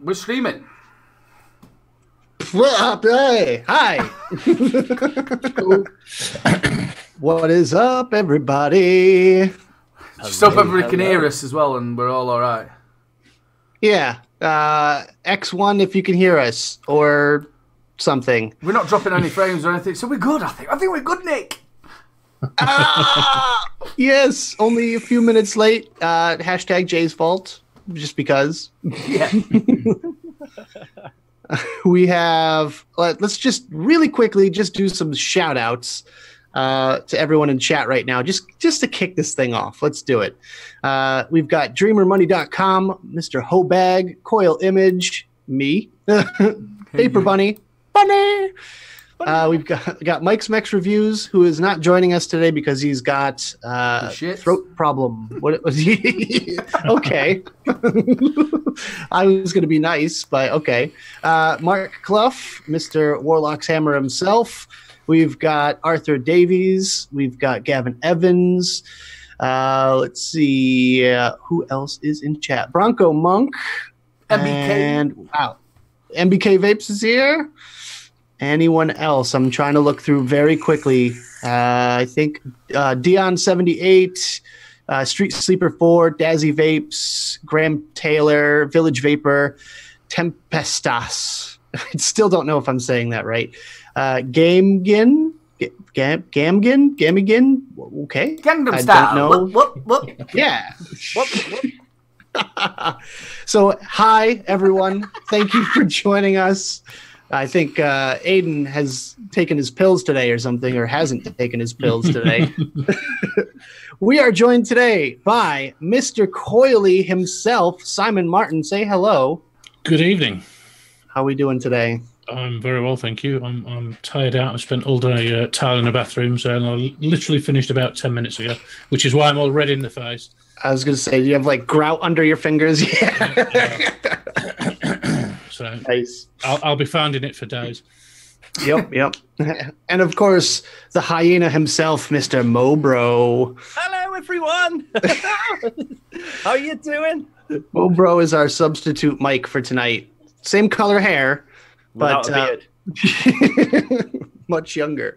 We're streaming. What up? Hey, hi. What is up, everybody? Just hope everybody can hear us as well, and we're all right. Yeah. X1 if you can hear us, or something. We're not dropping any frames or anything, so we're good, I think. I think we're good, Nick. Yes, only a few minutes late. Hashtag Jay's fault, just because. Yeah. We have, let's just really quickly just do some shout outs to everyone in chat right now, just to kick this thing off. Let's do it. We've got dreamermoney.com, Mr. Hobag, Coil Image, me, Paper Bunny. We've got Mike's Mex Reviews, who is not joining us today because he's got throat problem. What was he? Okay. I was going to be nice, but okay. Mark Clough, Mr. Warlock's Hammer himself. We've got Arthur Davies. We've got Gavin Evans. Let's see. Who else is in chat? Bronco Monk. MBK. And wow. MBK Vapes is here. Anyone else? I'm trying to look through very quickly. I think Dion78, Street Sleeper 4, Dazzy Vapes, Graham Taylor, Village Vapor, Tempestas. I still don't know if I'm saying that right. Gamgin? Gamigin? Okay. Gangnam Style. I don't know. Whoop. Yeah. So, hi, everyone. Thank you for joining us. I think Aiden has taken his pills today or something, or hasn't taken his pills today. We are joined today by Mr. Coily himself, Simon Martin. Say hello. Good evening. How are we doing today? I'm very well, thank you. I'm tired out. I've spent all day tiling the bathrooms, and I literally finished about 10 minutes ago, which is why I'm all red in the face. I was going to say, do you have like grout under your fingers? Yeah. So Nice. I'll be finding it for days. Yep. And of course, the hyena himself, Mr. Mobro. Hello, everyone. How are you doing? Mobro is our substitute mic for tonight. Same color hair, but Without a beard. much younger.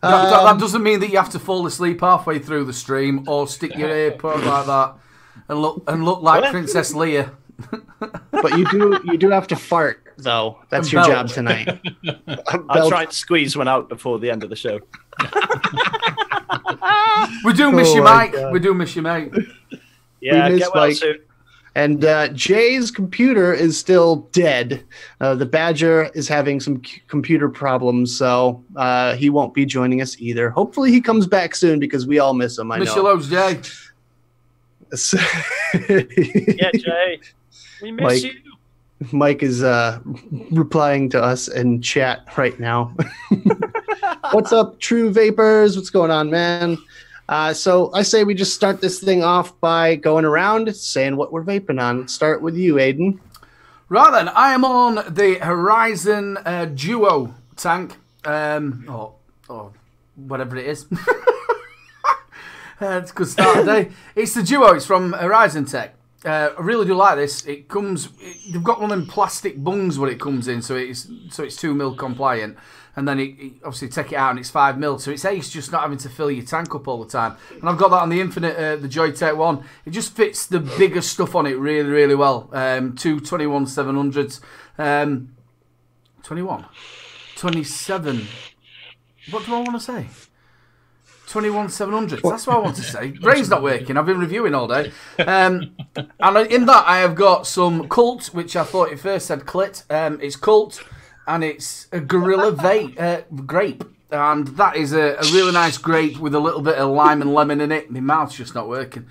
That doesn't mean that you have to fall asleep halfway through the stream or stick your ear put like that and look like Princess Leia. But you do have to fart though. That's your job tonight. I'll try and squeeze one out before the end of the show. We do miss you, my Mike. God. We do miss you, mate. Yeah, We miss get well Mike. soon. And Jay's computer is still dead. The Badger is having some computer problems, so he won't be joining us either. Hopefully he comes back soon because we all miss him. I Miss you know. loads, Jay. Yeah, Jay. We miss Mike. you. Mike is replying to us in chat right now. What's up, True Vapors? What's going on, man? So I say we just start this thing off by going around saying what we're vaping on. Let's start with you, Aiden. Right then, I am on the Horizon Duo tank, or whatever it is. It's a good start of the day. It's the Duo. It's from Horizon Tech. I really do like this. It comes. They've got one of them plastic bungs when it comes in, so it's 2mm compliant, and then it obviously take it out and it's 5mm, so it's ace just not having to fill your tank up all the time. And I've got that on the Infinite, the Joytech one. It just fits the bigger stuff on it really, really well. Two 21-700s, 27. What do I want to say? 21-700s. That's what I want to say. Brain's not working. I've been reviewing all day. And in that, I have got some Cult, which I thought it first said Clit. It's Cult, and it's a Gorilla grape. And that is a really nice grape with a little bit of lime and lemon in it. My mouth's just not working.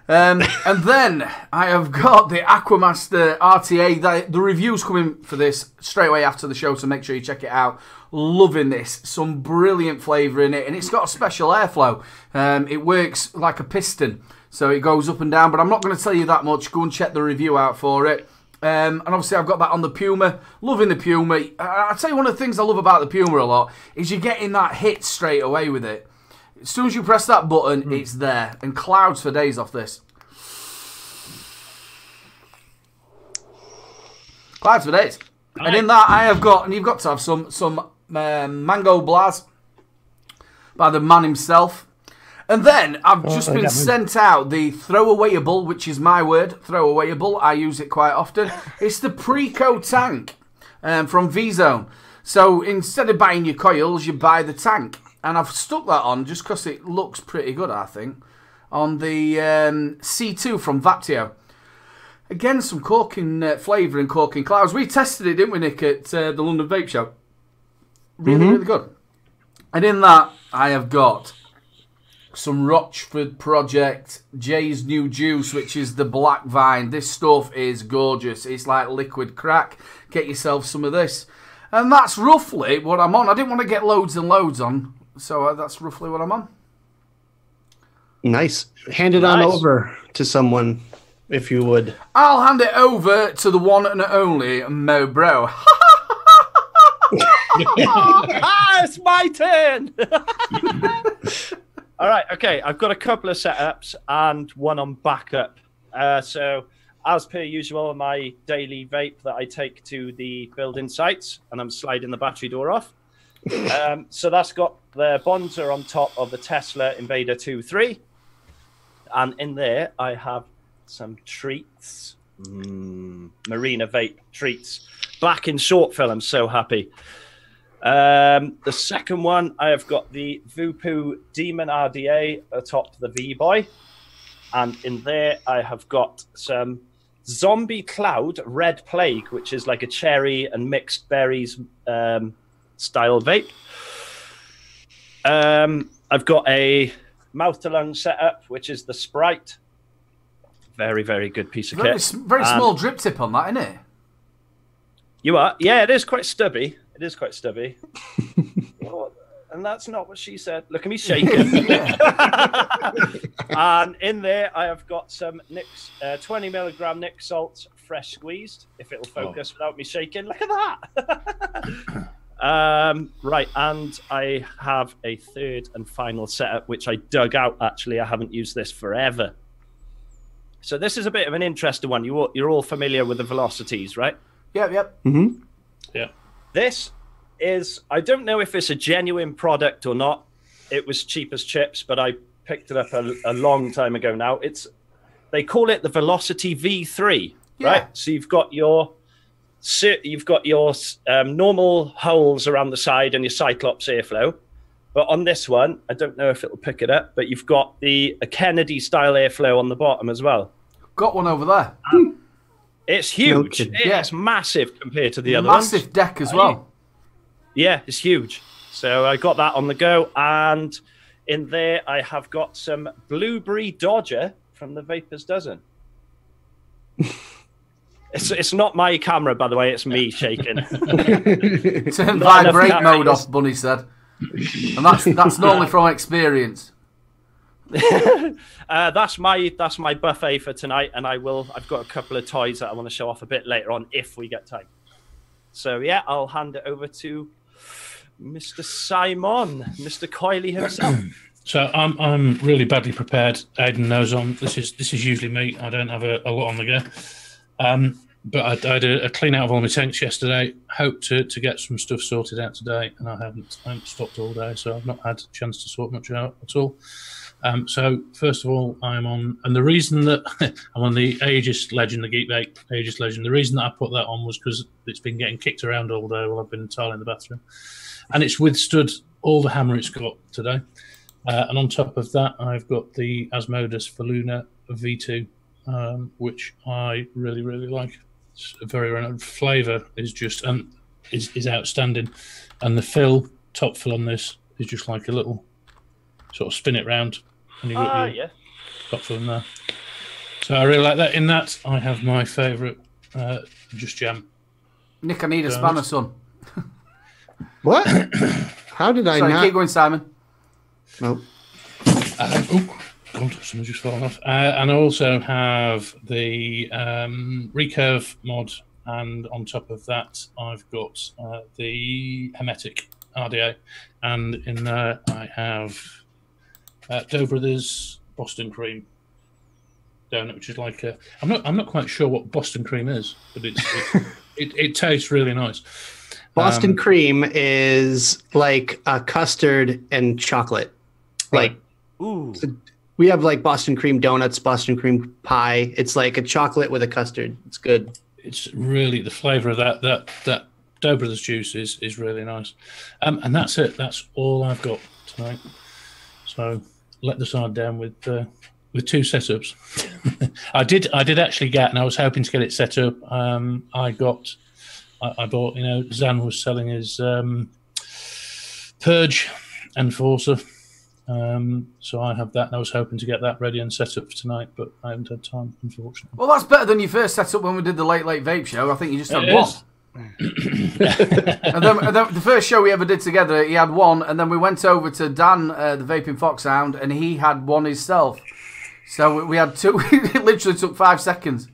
And then I have got the Aquamaster RTA. The review's coming for this straight away after the show, so make sure you check it out. Loving this. Some brilliant flavour in it, and it's got a special airflow. It works like a piston, so it goes up and down, but I'm not going to tell you that much. Go and check the review out for it. And obviously I've got that on the Puma. Loving the Puma. I'll tell you, one of the things I love about the Puma a lot is you're getting that hit straight away with it. As soon as you press that button, it's there. And clouds for days off this. 5 for days. And in that, I have got, and you've got to have some Mango Blaz by the man himself. And then I've just been sent out the throwawayable, which is my word, throwawayable. I use it quite often. It's the Preco tank from V-Zone. So instead of buying your coils, you buy the tank. And I've stuck that on just because it looks pretty good, I think, on the C2 from Vaptio. Again, some corking flavour and corking clouds. We tested it, didn't we, Nick, at the London Vape Show? Really, really good. And in that, I have got some Rochford Project Jay's New Juice, which is the black vine. This stuff is gorgeous. It's like liquid crack. Get yourself some of this. And that's roughly what I'm on. I didn't want to get loads and loads on, so that's roughly what I'm on. Nice. Hand it on over to someone, if you would. I'll hand it over to the one and only Mo Bro. It's my turn. All right, okay. I've got a couple of setups and one on backup. So, as per usual, my daily vape that I take to the building sites, and I'm sliding the battery door off. So that's got the Bonzer on top of the Tesla Invader 2.3. And in there, I have some treats. Marina Vape treats. Black in short film. I'm so happy. The second one, I have got the Vupu Demon RDA atop the V-Boy. And in there, I have got some Zombie Cloud Red Plague, which is like a cherry and mixed berries style vape. I've got a mouth-to-lung setup, which is the Sprite. Very, very good piece of kit. Very small drip tip on that, isn't it? You are? Yeah, it is quite stubby. It is quite stubby. And that's not what she said. Look at me shaking. And in there, I have got some Nick's 20 milligram Nick Salt fresh squeezed, if it'll focus without me shaking. Look at that. Right, and I have a third and final setup, which I dug out, actually. I haven't used this forever. So this is a bit of an interesting one. You're all familiar with the velocities, right? Yep. Mm-hmm. Yeah. This is, I don't know if it's a genuine product or not. It was cheap as chips, but I picked it up a long time ago now. They call it the Velocity V3, right? So you've got your normal holes around the side and your Cyclops airflow. But on this one, I don't know if it'll pick it up, but you've got a Kennedy style airflow on the bottom as well. Got one over there. It's huge. It's massive compared to the other ones. Massive deck as well. Yeah, it's huge. So I got that on the go. And in there, I have got some Blueberry Dodger from the Vapors Dozen. It's not my camera, by the way. It's me shaking. Turn vibrate mode off, Bunny said. And that's normally from experience. That's my buffet for tonight, and I've got a couple of toys that I want to show off a bit later on if we get time. So yeah, I'll hand it over to Mr. Simon, Mr. Coily himself. So I'm really badly prepared. Aidan knows this is usually me. I don't have a lot on the go. But I did a clean out of all my tanks yesterday. Hope to get some stuff sorted out today, and I haven't stopped all day, so I've not had a chance to sort much out at all. So first of all, I'm on, and the reason that I'm on the Aegis Legend, the Geek Vape Aegis Legend, the reason that I put that on was because it's been getting kicked around all day while I've been tiling the bathroom, and it's withstood all the hammer it's got today. And on top of that, I've got the Asmodus Faluna V2, which I really, really like. It's a very flavour is just is outstanding, and the top fill on this is just like a little sort of spin it round, and you got your top fill in there. So I really like that. In that, I have my favourite Just Jam. Nick, I need a spanner, son. What? How did I not? Keep going, Simon. Nope. God, something's just fallen off. And I also have the Recurve mod, and on top of that, I've got the Hermetic RDA, and in there I have Doe Brothers Boston Cream. donut, which is like I'm not quite sure what Boston cream is, but it tastes really nice. Boston cream is like a custard and chocolate. Right. Like, Ooh. we have like Boston cream donuts, Boston cream pie. It's like a chocolate with a custard. It's good. It's really the flavour of that Dough Brothers juice is really nice. And that's it. That's all I've got tonight. So let the side down with 2 setups. I did actually get, and I was hoping to get it set up. I bought, Zan was selling his Purge Enforcer. So I have that, and I was hoping to get that ready and set up for tonight, but I haven't had time, unfortunately. Well, that's better than your first setup when we did the late vape show. I think you just had one. and then the first show we ever did together, he had one, and then we went over to Dan, the Vaping Foxhound, and he had one himself. So we had 2. It literally took 5 seconds.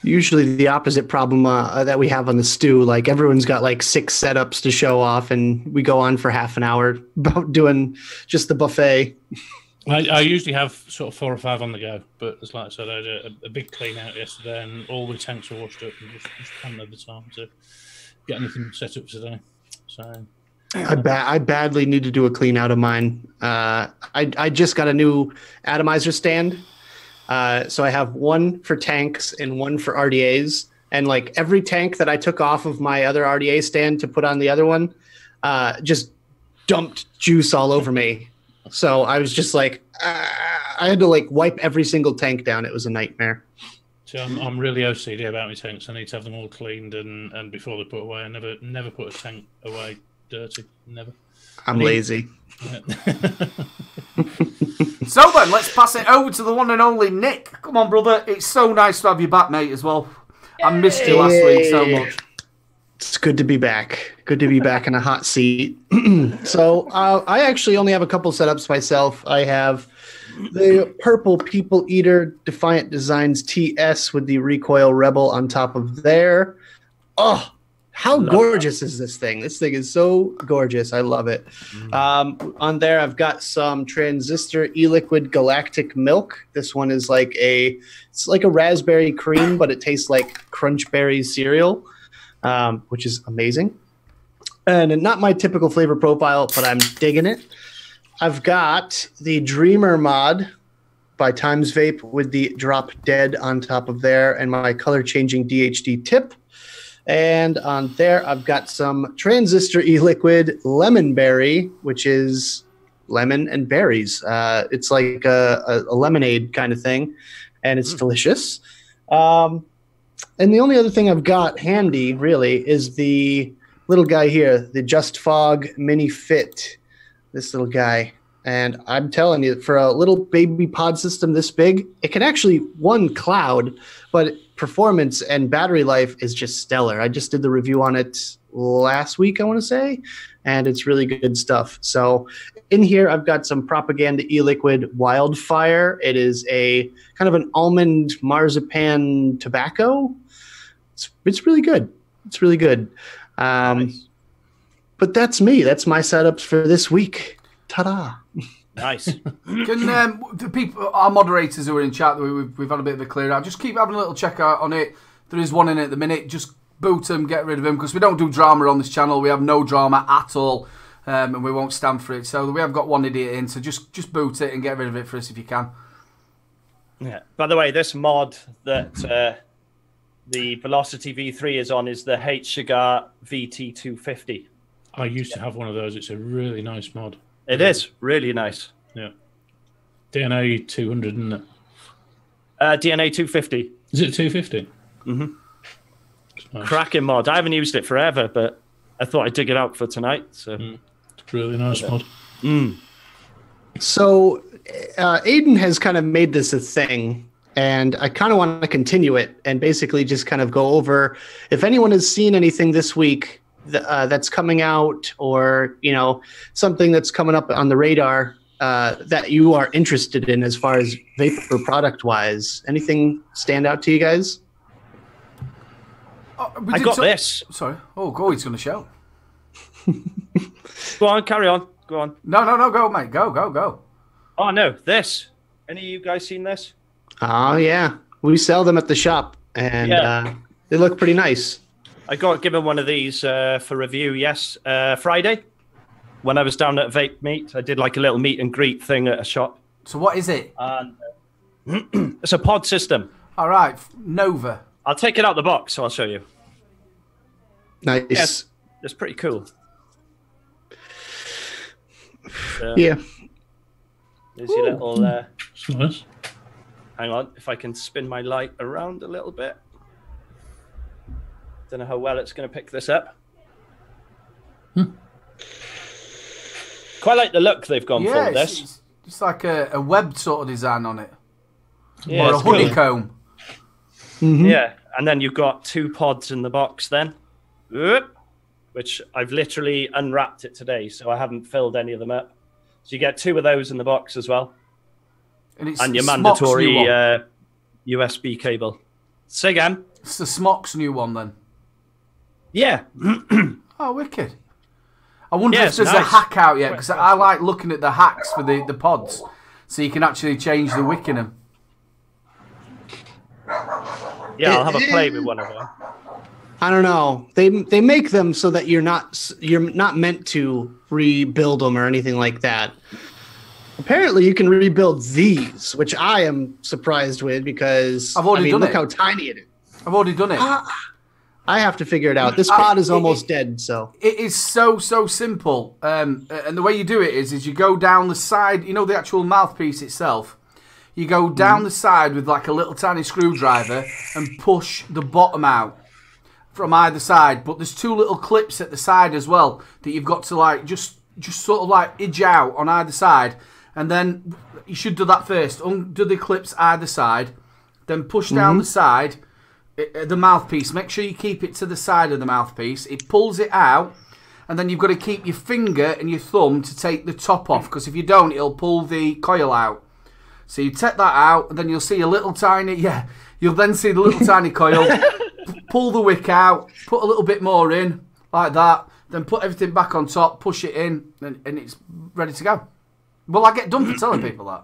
Usually the opposite problem that we have on the stew, like everyone's got like 6 setups to show off, and we go on for half an hour about doing just the buffet. I usually have sort of 4 or 5 on the go, but as like I said, I had a big clean out yesterday, and all the tanks were washed up, and just hadn't had the time to get anything set up today. So I badly need to do a clean out of mine. I just got a new atomizer stand. So I have one for tanks and one for RDAs. And like every tank that I took off of my other RDA stand to put on the other one, just dumped juice all over me. So I was just like, I had to like wipe every single tank down. It was a nightmare. So I'm really OCD about my tanks. I need to have them all cleaned and before they're put away. I never put a tank away dirty. Never. I'm lazy. Yeah. So then, let's pass it over to the one and only Nick. Come on, brother. It's so nice to have you back, mate, as well. I missed you last week so much. It's good to be back. Good to be back in a hot seat. So I actually only have a couple setups myself. I have the Purple People Eater Defiant Designs TS with the Recoil Rebel on top of there. Oh, how gorgeous is this thing? This thing is so gorgeous. I love it. On there, I've got some Transistor E-Liquid Galactic Milk. This one is it's like a raspberry cream, but it tastes like Crunch Berry cereal, which is amazing. And not my typical flavor profile, but I'm digging it. I've got the Dreamer mod by Times Vape with the Drop Dead on top of there, and my color-changing DHD tip. And on there, I've got some Transistor E-Liquid Lemon Berry, which is lemon and berries. It's like a lemonade kind of thing, and it's delicious. And the only other thing I've got handy, really, is the little guy here, the Just Fog Mini Fit, this little guy. And I'm telling you, for a little baby pod system this big, it can actually, one, cloud, but performance and battery life is just stellar. I just did the review on it last week, I want to say, and it's really good stuff. So in here, I've got some Propaganda E-Liquid Wildfire. It is a kind of an almond marzipan tobacco. It's really good. It's really good. Nice. But that's me. That's my setups for this week. Ta-da. Nice. Can the people, our moderators who are in chat, we've had a bit of a clear out, just keep having a little check out on it. There is one in it at the minute. Just boot them, get rid of him, because we don't do drama on this channel. We have no drama at all, and we won't stand for it. So we have got one idiot in, so just boot it and get rid of it for us if you can. Yeah. By the way, this mod that the Velocity V3 is on is the H Cigar VT250. I used to have one of those. It's a really nice mod. It is really nice. Yeah. DNA 200, isn't it? DNA 250. Is it 250? Mm-hmm. Nice. Cracking mod. I haven't used it forever, but I thought I'd dig it out for tonight. So It's a really nice mod. So Aiden has kind of made this a thing, and I kind of want to continue it and basically just kind of go over if anyone has seen anything this week that's coming out, or something that's coming up on the radar that you are interested in as far as vapor product wise. Anything stand out to you guys? I got this. Sorry. Oh, go. He's going to shout. Go on, carry on. Go on. No, go, mate. Go. Oh no, this. Any of you guys seen this? Oh, yeah. We sell them at the shop, and they look pretty nice. I got given one of these for review, Friday. When I was down at Vape Meet, I did like a little meet and greet thing at a shop. So what is it? And it's a pod system. All right, Nova. I'll take it out the box, so I'll show you. Nice. Yes, it's pretty cool. Yeah. There's your little... Nice. hang on, if I can spin my light around a little bit. Don't know how well it's going to pick this up. Quite like the look they've gone for this. It's like a web sort of design on it. Yeah, or a honeycomb. Mm-hmm. Yeah, and then you've got 2 pods in the box then. Which I've literally unwrapped it today, so I haven't filled any of them up. So you get 2 of those in the box as well. And your mandatory USB cable. Say again? It's the Smok's new one then. Yeah. Oh, wicked. I wonder if there's nice. a hack out yet, because I like looking at the hacks for the pods, so you can actually change the wick in them. Yeah, I'll have a play with one of them. I don't know. They make them so that you're not meant to rebuild them or anything like that. Apparently, you can rebuild these, which I am surprised with because I've already done look it. how tiny it is. I've already done it. I have to figure it out. This pod is almost dead, so It is so simple. And the way you do it is you go down the side. You know the actual mouthpiece itself. You go down the side with like a little tiny screwdriver and push the bottom out from either side. But there's 2 little clips at the side as well that you've got to like just sort of like edge out on either side. And then you should do that first. Undo the clips either side. Then push down the side, the mouthpiece. Make sure you keep it to the side of the mouthpiece. It pulls it out. And then you've got to keep your finger and your thumb to take the top off. Because if you don't, it'll pull the coil out. So you take that out. And then you'll see a little tiny... Yeah, you'll then see the little tiny coil. Pull the wick out. Put a little bit more in. Like that. Then put everything back on top. Push it in. And it's ready to go. Well, I get done for telling people that.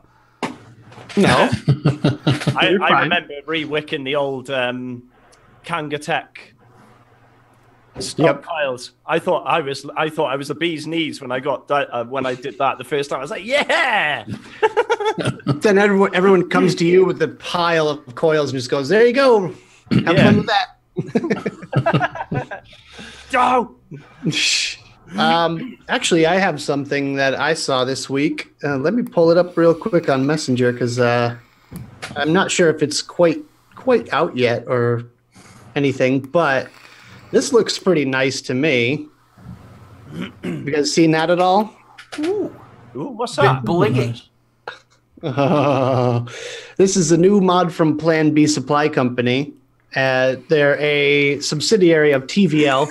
no. I remember re-wicking the old Kangatech stock coils. I thought I was the bee's knees when I got when I did that the first time. I was like, yeah. Then everyone comes to you with the pile of coils and just goes, "There you go. Have fun with that." Go. Actually, I have something that I saw this week. Let me pull it up real quick on Messenger because I'm not sure if it's quite out yet or anything, but this looks pretty nice to me. You guys seen that at all? Ooh, what's that? Blingy. This is a new mod from Plan B Supply Company. They're a subsidiary of TVL,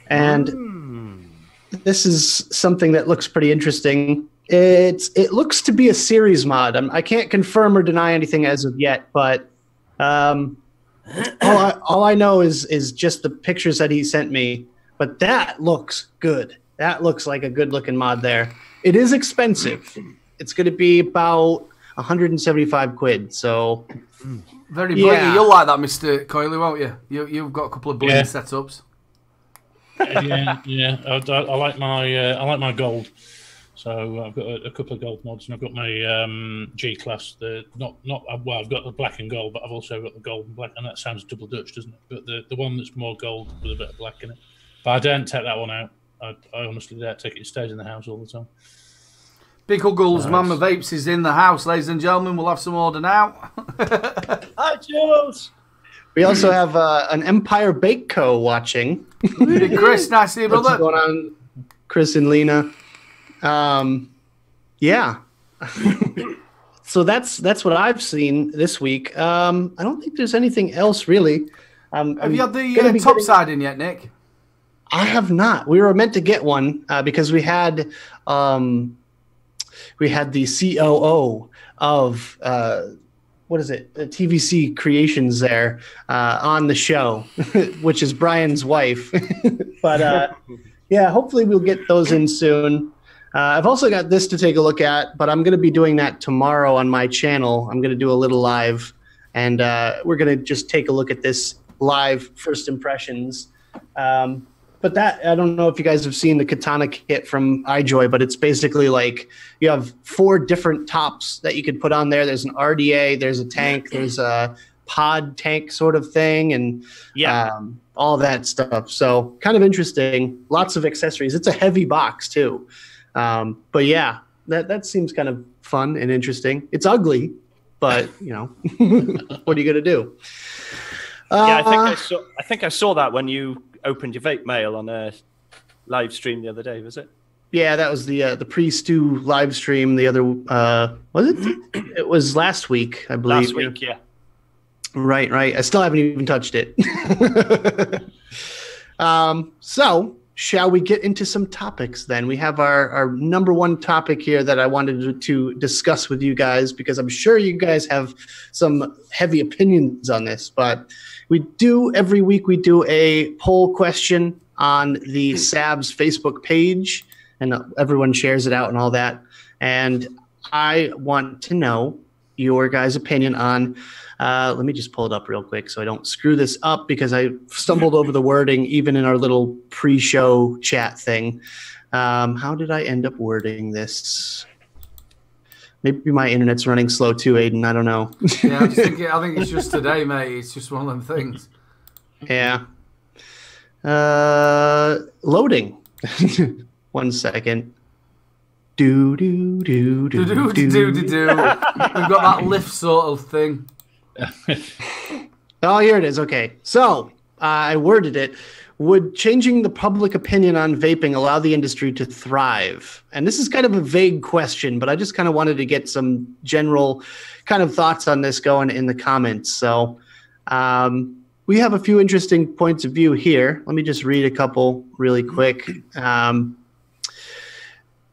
and this is something that looks pretty interesting. It looks to be a series mod. I can't confirm or deny anything as of yet, but all I know is just the pictures that he sent me. But that looks good. That looks like a good-looking mod there. It is expensive. It's going to be about 175 quid. So very blingy. You'll like that, Mr. Coily, won't you? You've got a couple of blingy setups. Yeah. I like my gold. So I've got a couple of gold mods, and I've got my G class. I've got the black and gold, but I've also got the gold and black, and that sounds double Dutch, doesn't it? But the one that's more gold with a bit of black in it. But I don't take that one out. I honestly don't take it. It stays in the house all the time. Big Huggles, Mama Vapes is in the house, ladies and gentlemen. We'll have some order now. Hi, Jules. We also have an Empire Bake Co. watching. Big Chris, nice to see you, brother. What's going on, Chris and Lena? Yeah. So that's what I've seen this week. I don't think there's anything else really. Have you had the top side in yet, Nick? I have not. We were meant to get one because we had the COO of what is it? TVC Creations there on the show, which is Brian's wife. But yeah, hopefully we'll get those in soon. I've also got this to take a look at, but I'm going to be doing that tomorrow on my channel. I'm going to do a little live, and we're going to just take a look at this live first impressions. But that, I don't know if you guys have seen the Katana kit from iJoy, but it's basically like you have 4 different tops that you could put on there. There's an RDA, there's a tank, there's a pod tank sort of thing, and all that stuff. So kind of interesting. Lots of accessories. It's a heavy box too. But yeah, that seems kind of fun and interesting. It's ugly, but you know, what are you gonna do? Yeah, I think I saw that when you opened your vape mail on a live stream the other day. Was it? Yeah, that was the pre-stew live stream. The other was it? It was last week, I believe. Last week, yeah. Right. I still haven't even touched it. So, shall we get into some topics then? We have our number one topic here that I wanted to discuss with you guys, because I'm sure you guys have some heavy opinions on this. But every week we do a poll question on the SABS Facebook page, and everyone shares it out and all that. And I want to know your guys' opinion on, let me just pull it up real quick so I don't screw this up, because I stumbled over the wording even in our little pre-show chat thing. How did I end up wording this? Maybe my internet's running slow too, Aiden. I don't know. Yeah, I think it's just today, mate. It's just one of them things. Yeah. Loading. 1 second. Do. We've got that lift sort of thing. Oh, here it is. Okay. So I worded it. Would changing the public opinion on vaping allow the industry to thrive? And this is kind of a vague question, but I just kind of wanted to get some general kind of thoughts on this going in the comments. So we have a few interesting points of view here. Let me just read a couple really quick.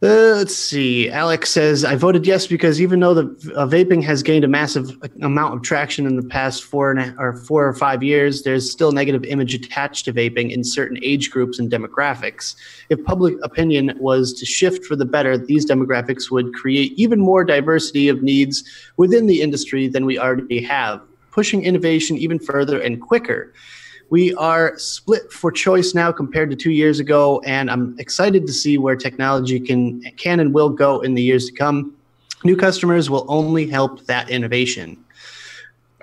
Let's see. Alex says, I voted yes because even though the vaping has gained a massive amount of traction in the past 4 or 5 years, there's still negative image attached to vaping in certain age groups and demographics. If public opinion was to shift for the better, these demographics would create even more diversity of needs within the industry than we already have, pushing innovation even further and quicker. We are split for choice now compared to 2 years ago, and I'm excited to see where technology can and will go in the years to come. New customers will only help that innovation.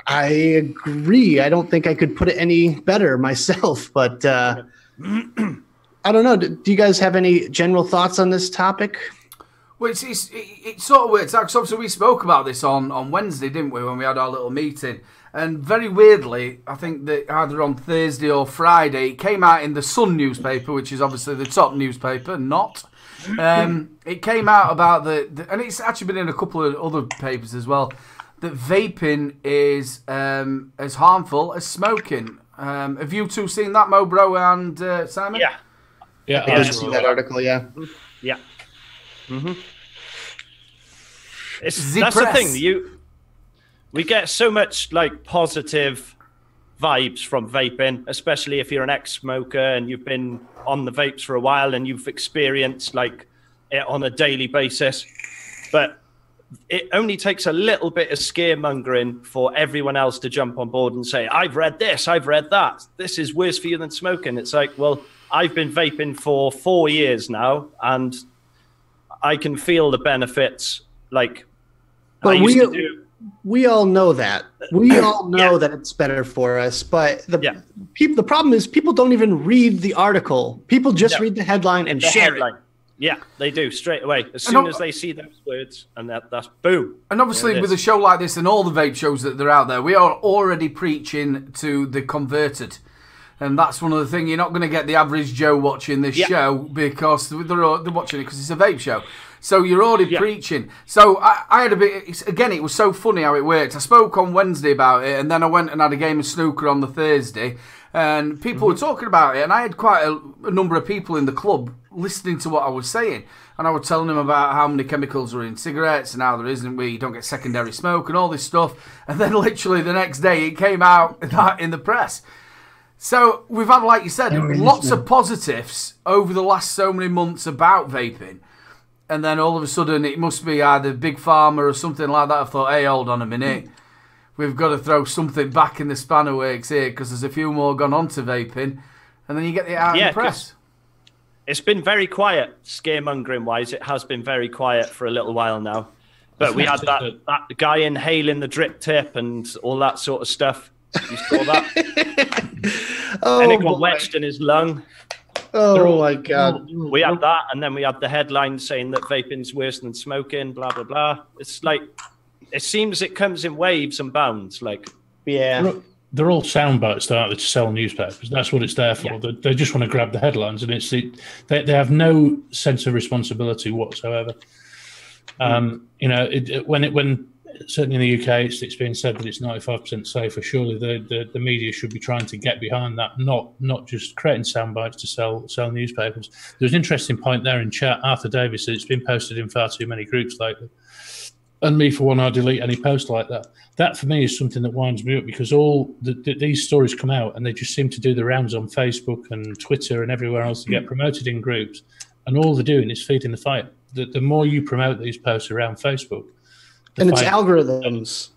I agree. I don't think I could put it any better myself, but I don't know. Do you guys have any general thoughts on this topic? Well, it sort of works out, because obviously we spoke about this on Wednesday, didn't we, when we had our little meeting. And very weirdly, I think that either on Thursday or Friday, it came out in the Sun newspaper, which is obviously the top newspaper, not. It came out about and it's actually been in a couple of other papers as well, that vaping is as harmful as smoking. Have you two seen that, Mo Bro and Simon? Yeah. Yeah, I did see that article, yeah. Yeah. Mm-hmm. That's the thing. We get so much like positive vibes from vaping, especially if you're an ex-smoker and you've been on the vapes for a while and you've experienced like it on a daily basis. But it only takes a little bit of scaremongering for everyone else to jump on board and say, I've read this, I've read that. This is worse for you than smoking. It's like, well, I've been vaping for 4 years now and I can feel the benefits like I used to do. We all know that. We all know that it's better for us, but the problem is people don't even read the article. People just read the headline and share it. Yeah, they do straight away. As soon as they see those words, and that's boom. And obviously with a show like this and all the vape shows that are out there, we are already preaching to the converted. And that's one of the things. You're not going to get the average Joe watching this show because they're watching it because it's a vape show. So you're already preaching. So I had a bit... Again, it was so funny how it worked. I spoke on Wednesday about it, and then I went and had a game of snooker on the Thursday, and people were talking about it, and I had quite a number of people in the club listening to what I was saying. And I was telling them about how many chemicals are in cigarettes and how there isn't, where you don't get secondary smoke and all this stuff. And then literally the next day, it came out in the press. So we've had, like you said, lots of positives over the last so many months about vaping. and then all of a sudden it must be either Big Pharma or something like that. I thought, hey, hold on a minute. We've got to throw something back in the spanner works here because there's a few more gone on to vaping. And then you get it out in the press. It's been very quiet, scaremongering-wise. It has been very quiet for a little while now. But we had that guy inhaling the drip tip and all that sort of stuff. You saw that? And it got wedged in his lung. Oh, my God. We had that, and then we had the headline saying that vaping's worse than smoking, blah, blah, blah. It's like, it seems it comes in waves and bounds. Like, yeah. They're all sound bites that to sell newspapers. That's what it's there for. Yeah. They just want to grab the headlines, and they have no sense of responsibility whatsoever. When certainly in the UK, it's been said that it's 95% safer. Surely the media should be trying to get behind that, not just creating sound bites to sell newspapers. There's an interesting point there in chat. Arthur Davis said it's been posted in far too many groups lately. And me, for one, I delete any post like that. That, for me, is something that winds me up because these stories come out and they just seem to do the rounds on Facebook and Twitter and everywhere else to get promoted in groups. And all they're doing is feeding the fire. The more you promote these posts around Facebook... And it's algorithms.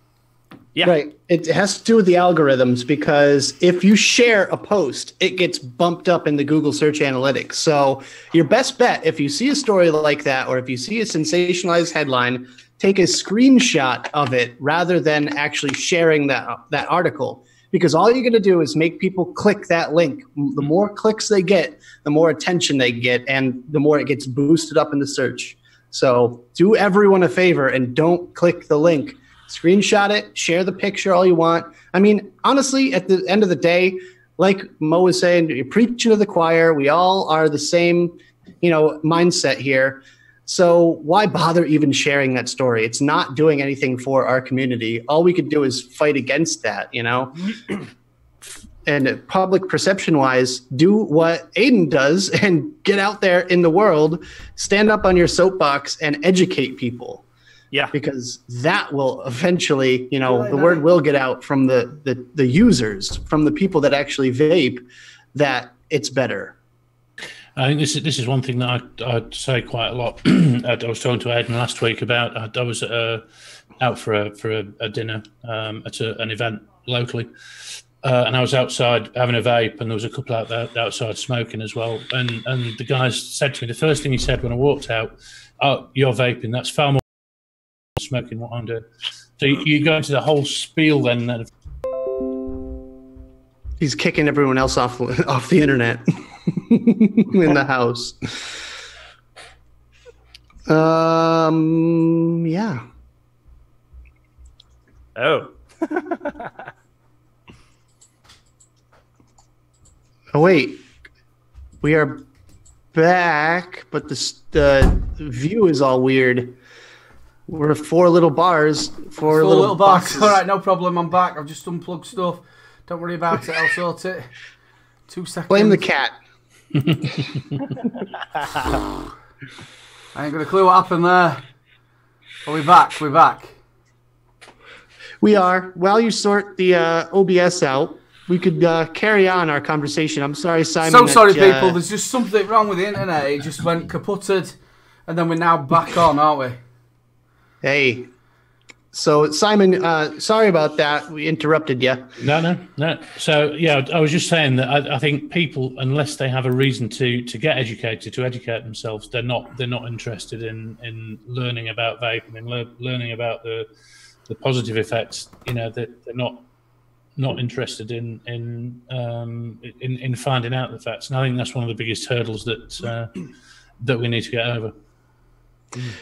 Yeah. Right. It has to do with the algorithms because if you share a post, it gets bumped up in the Google search analytics. So your best bet, if you see a story like that or if you see a sensationalized headline, take a screenshot of it rather than actually sharing that article. Because all you're going to do is make people click that link. The more clicks they get, the more attention they get, and the more it gets boosted up in the search. So do everyone a favor and don't click the link. Screenshot it, share the picture all you want. I mean, honestly, at the end of the day, like Mo was saying, you're preaching to the choir. We all are the same, mindset here. So why bother even sharing that story? It's not doing anything for our community. All we could do is fight against that, And public perception-wise, do what Aiden does and get out there in the world, stand up on your soapbox and educate people. Yeah. Because that will eventually, the word will get out from the users, from the people that actually vape, that it's better. I think this is one thing that I'd say quite a lot. I was talking to Aiden last week about. I was out for a dinner at an event locally, and I was outside having a vape, and there was a couple out there outside smoking as well. And the guys said to me, the first thing he said when I walked out, "Oh, you're vaping. That's far more smoking what I'm doing." So you go into the whole spiel then. He's kicking everyone else off the internet. In the house. Yeah. Oh. Oh, wait. We are back, but the view is all weird. We're 4 little bars. Four little bars. All right, no problem. I'm back. I've just unplugged stuff. Don't worry about it. I'll sort it. 2 seconds. Blame the cat. I ain't got a clue what happened there. Are we back? We're back. We are. While you sort the OBS out, we could carry on our conversation. I'm sorry, Simon. So sorry, people. There's just something wrong with the internet. It just went kaputted, and then we're now back on, aren't we? Hey. So, Simon, sorry about that. We interrupted you. No. So, yeah, I was just saying that I think people, unless they have a reason to get educated, to educate themselves, they're not interested in learning about vaping and learning about the positive effects. They're not interested in finding out the facts. And I think that's one of the biggest hurdles that we need to get over.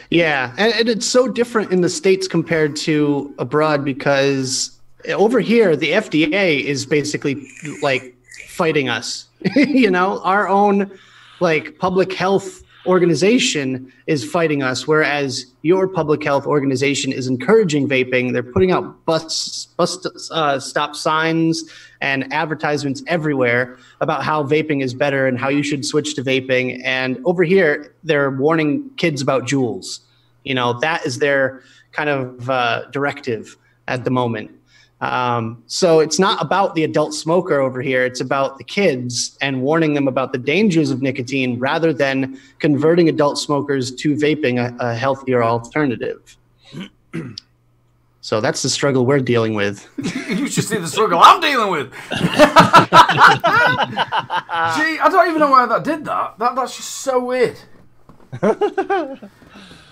Yeah, and it's so different in the States compared to abroad because over here, the FDA is basically like fighting us. Our own public health organization is fighting us, whereas your public health organization is encouraging vaping. They're putting out bus stop signs and advertisements everywhere about how vaping is better and how you should switch to vaping. And over here, they're warning kids about Juuls. That is their kind of directive at the moment. So it's not about the adult smoker over here. It's about the kids and warning them about the dangers of nicotine rather than converting adult smokers to vaping a healthier alternative. So that's the struggle we're dealing with. You should see the struggle I'm dealing with. Gee, I don't even know why that did that. That's just so weird.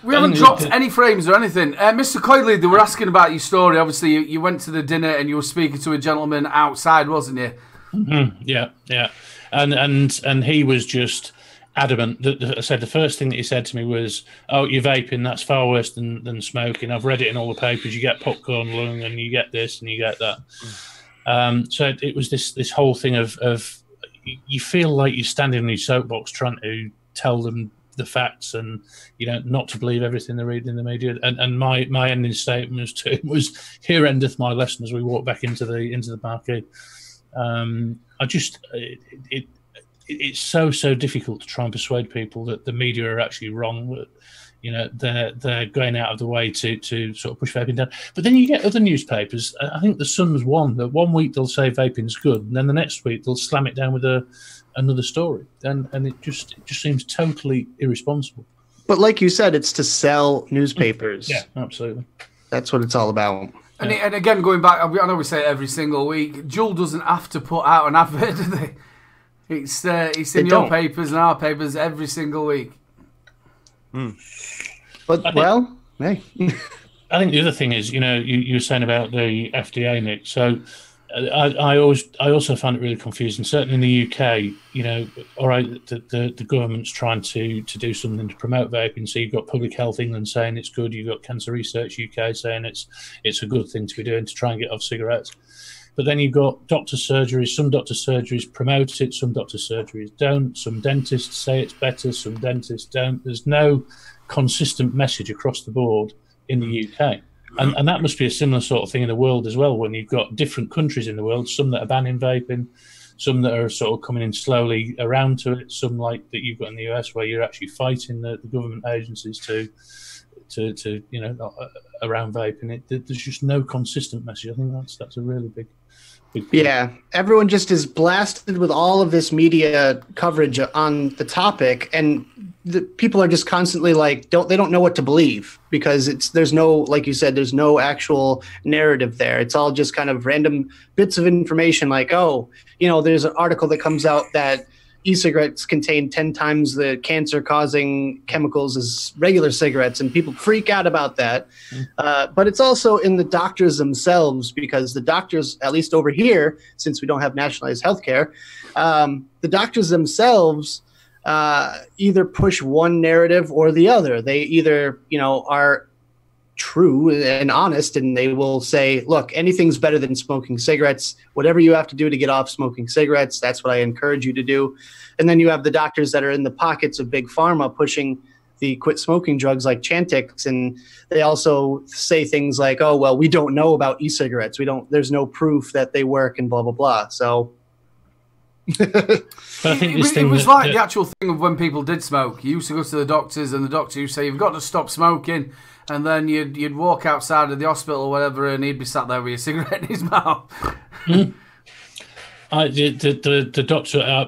We haven't dropped any frames or anything. Mr. Coily, they were asking about your story. Obviously, you went to the dinner and you were speaking to a gentleman outside, wasn't you? Mm-hmm. Yeah. And he was just adamant. I said the first thing that he said to me was, "Oh, you're vaping. That's far worse than smoking. I've read it in all the papers. You get popcorn lung, and you get this, and you get that." So it was this whole thing of you feel like you're standing on your soapbox trying to tell them the facts and not to believe everything they read in the media. And my ending statement was here endeth my lesson as we walk back into the marquee. It's so difficult to try and persuade people that the media are actually wrong, that they're going out of the way to sort of push vaping down. But then you get other newspapers. I think the Sun's one that one week they'll say vaping's good, and then the next week they'll slam it down with another story, and it just seems totally irresponsible. But like you said, it's to sell newspapers. Yeah, absolutely. That's what it's all about. And again, going back, I know we say it every single week. Juul doesn't have to put out an advert, do they? It's in your papers and our papers every single week. But hey. I think the other thing is, you were saying about the FDA, Nick. So I also find it really confusing. Certainly in the UK, all right, the government's trying to do something to promote vaping. So you've got Public Health England saying it's good. You've got Cancer Research UK saying it's a good thing to be doing to try and get off cigarettes. But then you've got doctor surgeries. Some doctor surgeries promote it. Some doctor surgeries don't. Some dentists say it's better. Some dentists don't. There's no consistent message across the board in the UK. And that must be a similar sort of thing in the world as well, when you've got different countries in the world, some that are banning vaping, some that are sort of coming in slowly around to it, some like that you've got in the US where you're actually fighting the government agencies to around vaping. There's just no consistent message. I think that's a really big Yeah, everyone just is blasted with all of this media coverage on the topic, and the people are just constantly like, they don't know what to believe, because there's no, like you said, there's no actual narrative there. It's all just kind of random bits of information, like, there's an article that comes out that e-cigarettes contain 10 times the cancer-causing chemicals as regular cigarettes, and people freak out about that. But it's also in the doctors themselves, because the doctors, at least over here, since we don't have nationalized healthcare, the doctors themselves either push one narrative or the other. They either, are true and honest, and they will say, look, anything's better than smoking cigarettes. Whatever you have to do to get off smoking cigarettes, that's what I encourage you to do. And then you have the doctors that are in the pockets of big pharma pushing the quit smoking drugs like Chantix, and they also say things like, oh, well, we don't know about e-cigarettes. There's no proof that they work, and blah, blah, blah. So but I think it was like the actual thing of when people did smoke. You used to go to the doctors, and the doctor would say, you've got to stop smoking. And then you'd walk outside of the hospital or whatever, and he'd be sat there with a cigarette in his mouth. The doctor, I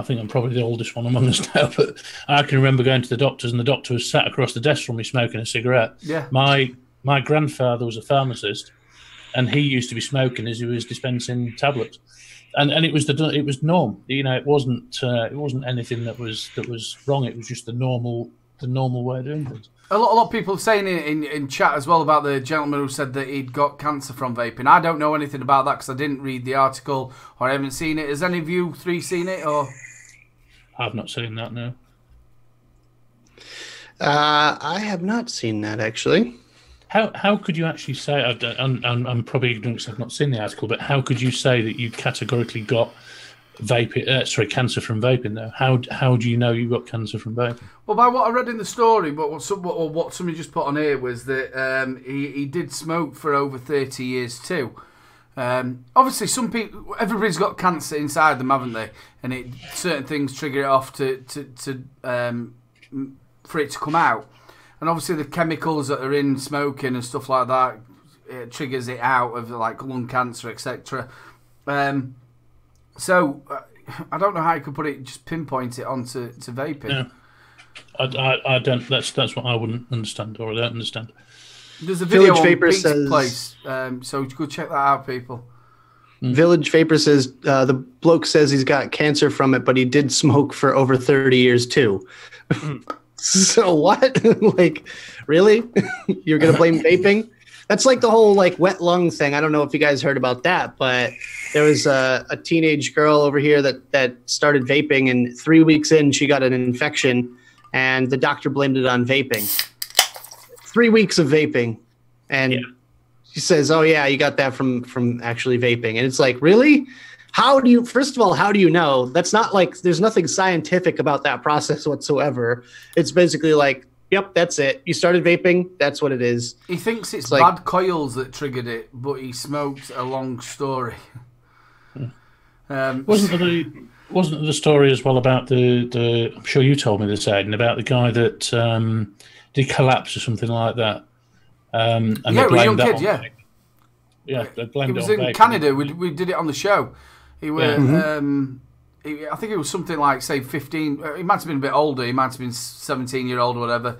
think I'm probably the oldest one among us now, but I can remember going to the doctors, and the doctor was sat across the desk from me smoking a cigarette. Yeah. My grandfather was a pharmacist, and he used to be smoking as he was dispensing tablets, and it was norm. It wasn't anything that was wrong. It was just the normal way of doing things. A lot of people saying in chat as well about the gentleman who said that he'd got cancer from vaping. I don't know anything about that because I didn't read the article or I haven't seen it. Has any of you three seen it? Or I've not seen that, no. I have not seen that, actually. How could you actually say, I'm probably ignorant because I've not seen the article, but how could you say that you categorically got cancer from vaping though? How do you know you got cancer from vaping? Well, by what I read in the story, but what somebody just put on here was that he did smoke for over 30 years too. Obviously, everybody's got cancer inside them, haven't they? And certain things trigger it off for it to come out. And obviously, the chemicals that are in smoking and stuff like that triggers it out of like lung cancer, etc. So I don't know how you could put it, just pinpoint it onto vaping. Yeah. I don't. That's what I wouldn't understand, or I don't understand. There's a video Village on Vapor Pete's says, place, so go check that out, people. Village Vapor says the bloke says he's got cancer from it, but he did smoke for over 30 years too. So what? Like, really? You're gonna blame vaping? That's like the whole like wet lung thing. I don't know if you guys heard about that, but there was a teenage girl over here that started vaping, and 3 weeks in, she got an infection, and the doctor blamed it on vaping. 3 weeks of vaping, and she says, "Oh yeah, you got that from actually vaping." And it's like, really? How do you? First of all, how do you know? That's not like there's nothing scientific about that process whatsoever. It's basically like, yep, that's it. You started vaping. That's what it is. He thinks it's like, bad coils that triggered it, but he smoked a long story. Wasn't there the story as well about the? I'm sure you told me this, Aidan, about the guy that did collapse or something like that. And yeah, they blamed a young that kid. on, yeah, they blamed it was on in vaping. Canada. We did it on the show. He was. I think it was something like, say, 15. He might have been a bit older. He might have been 17-year-old or whatever.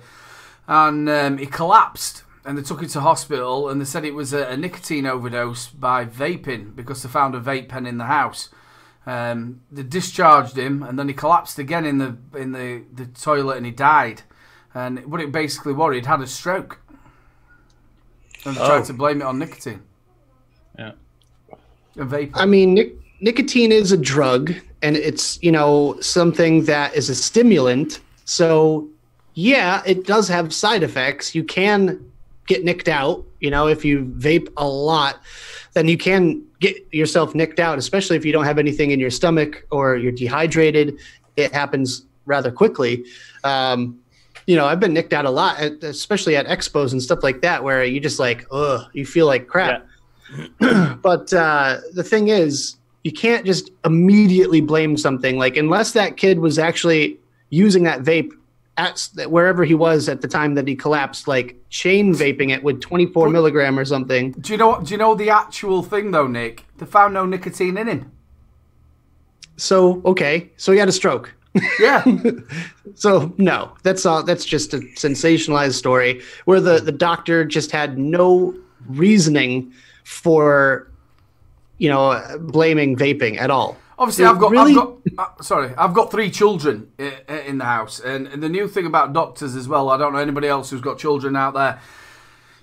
And he collapsed, and they took him to hospital, and they said it was a nicotine overdose by vaping because they found a vape pen in the house. They discharged him, and then he collapsed again in the toilet, and he died. And what it basically was, he'd had a stroke, and they tried to blame it on nicotine. Yeah, and vaping. I mean, nicotine is a drug, and it's something that is a stimulant. So yeah, it does have side effects. You can get nicked out. If you vape a lot, then you can get yourself nicked out, especially if you don't have anything in your stomach or you're dehydrated. It happens rather quickly. I've been nicked out a lot, especially at expos and stuff like that, where you just like, you feel like crap. Yeah. But the thing is, you can't just immediately blame something. Like, unless that kid was actually using that vape at wherever he was at the time that he collapsed, like chain vaping it with 24 milligram or something. Do you know the actual thing though, Nick? They found no nicotine in him. So he had a stroke. Yeah. So no, that's just a sensationalized story where the doctor just had no reasoning for blaming vaping at all. Obviously, I've got 3 children in the house, and the new thing about doctors as well. I don't know anybody else who's got children out there.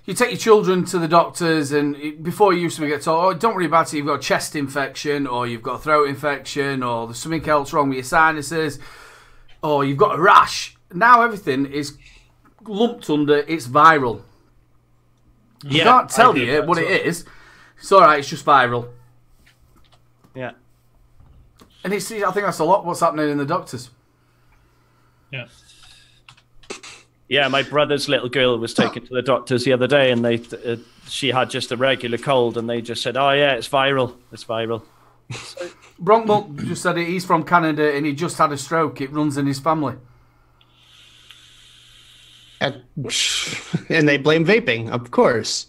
You take your children to the doctors, and before you used to get told, "Oh, don't worry about it. You've got a chest infection, or you've got a throat infection, or there's something else wrong with your sinuses, or you've got a rash." Now everything is lumped under it's viral. I can't tell you what it is. It's all right. It's just viral. Yeah. And I think that's a lot what's happening in the doctors. Yeah. Yeah, my brother's little girl was taken to the doctors the other day, and she had just a regular cold, and they just said, "Oh yeah, it's viral. It's viral." Bronkmull just said it. He's from Canada, and he just had a stroke. It runs in his family. And they blame vaping, of course.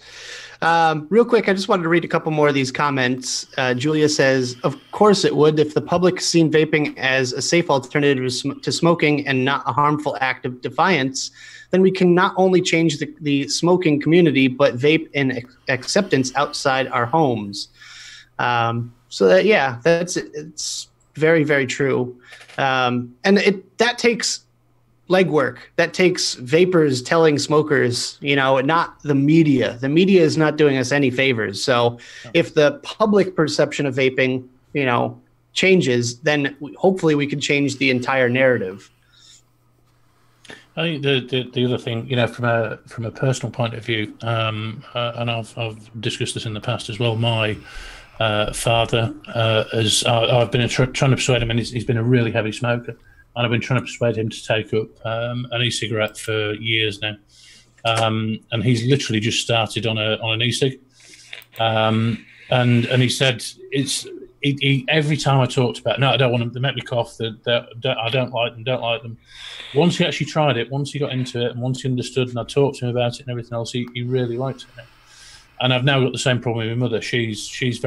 Real quick, I just wanted to read a couple more of these comments. Julia says, "Of course it would. If the public seen vaping as a safe alternative to smoking and not a harmful act of defiance, then we can not only change the smoking community, but vape in acceptance outside our homes." So that, yeah, it's very, very true. And that takes legwork. That takes vapors telling smokers, not the media. The media is not doing us any favors. So if the public perception of vaping, changes, then hopefully we can change the entire narrative. I think the other thing, from a personal point of view, and I've discussed this in the past as well. My father, I've been trying to persuade him, and he's been a really heavy smoker. And I've been trying to persuade him to take up an e-cigarette for years now, and he's literally just started on an e-cig. And he said he every time I talked about, no, I don't want them. They make me cough. I don't like them. Don't like them. Once he actually tried it, once he got into it, and once he understood, and I talked to him about it and everything else, he really liked it now. And I've now got the same problem with my mother. She's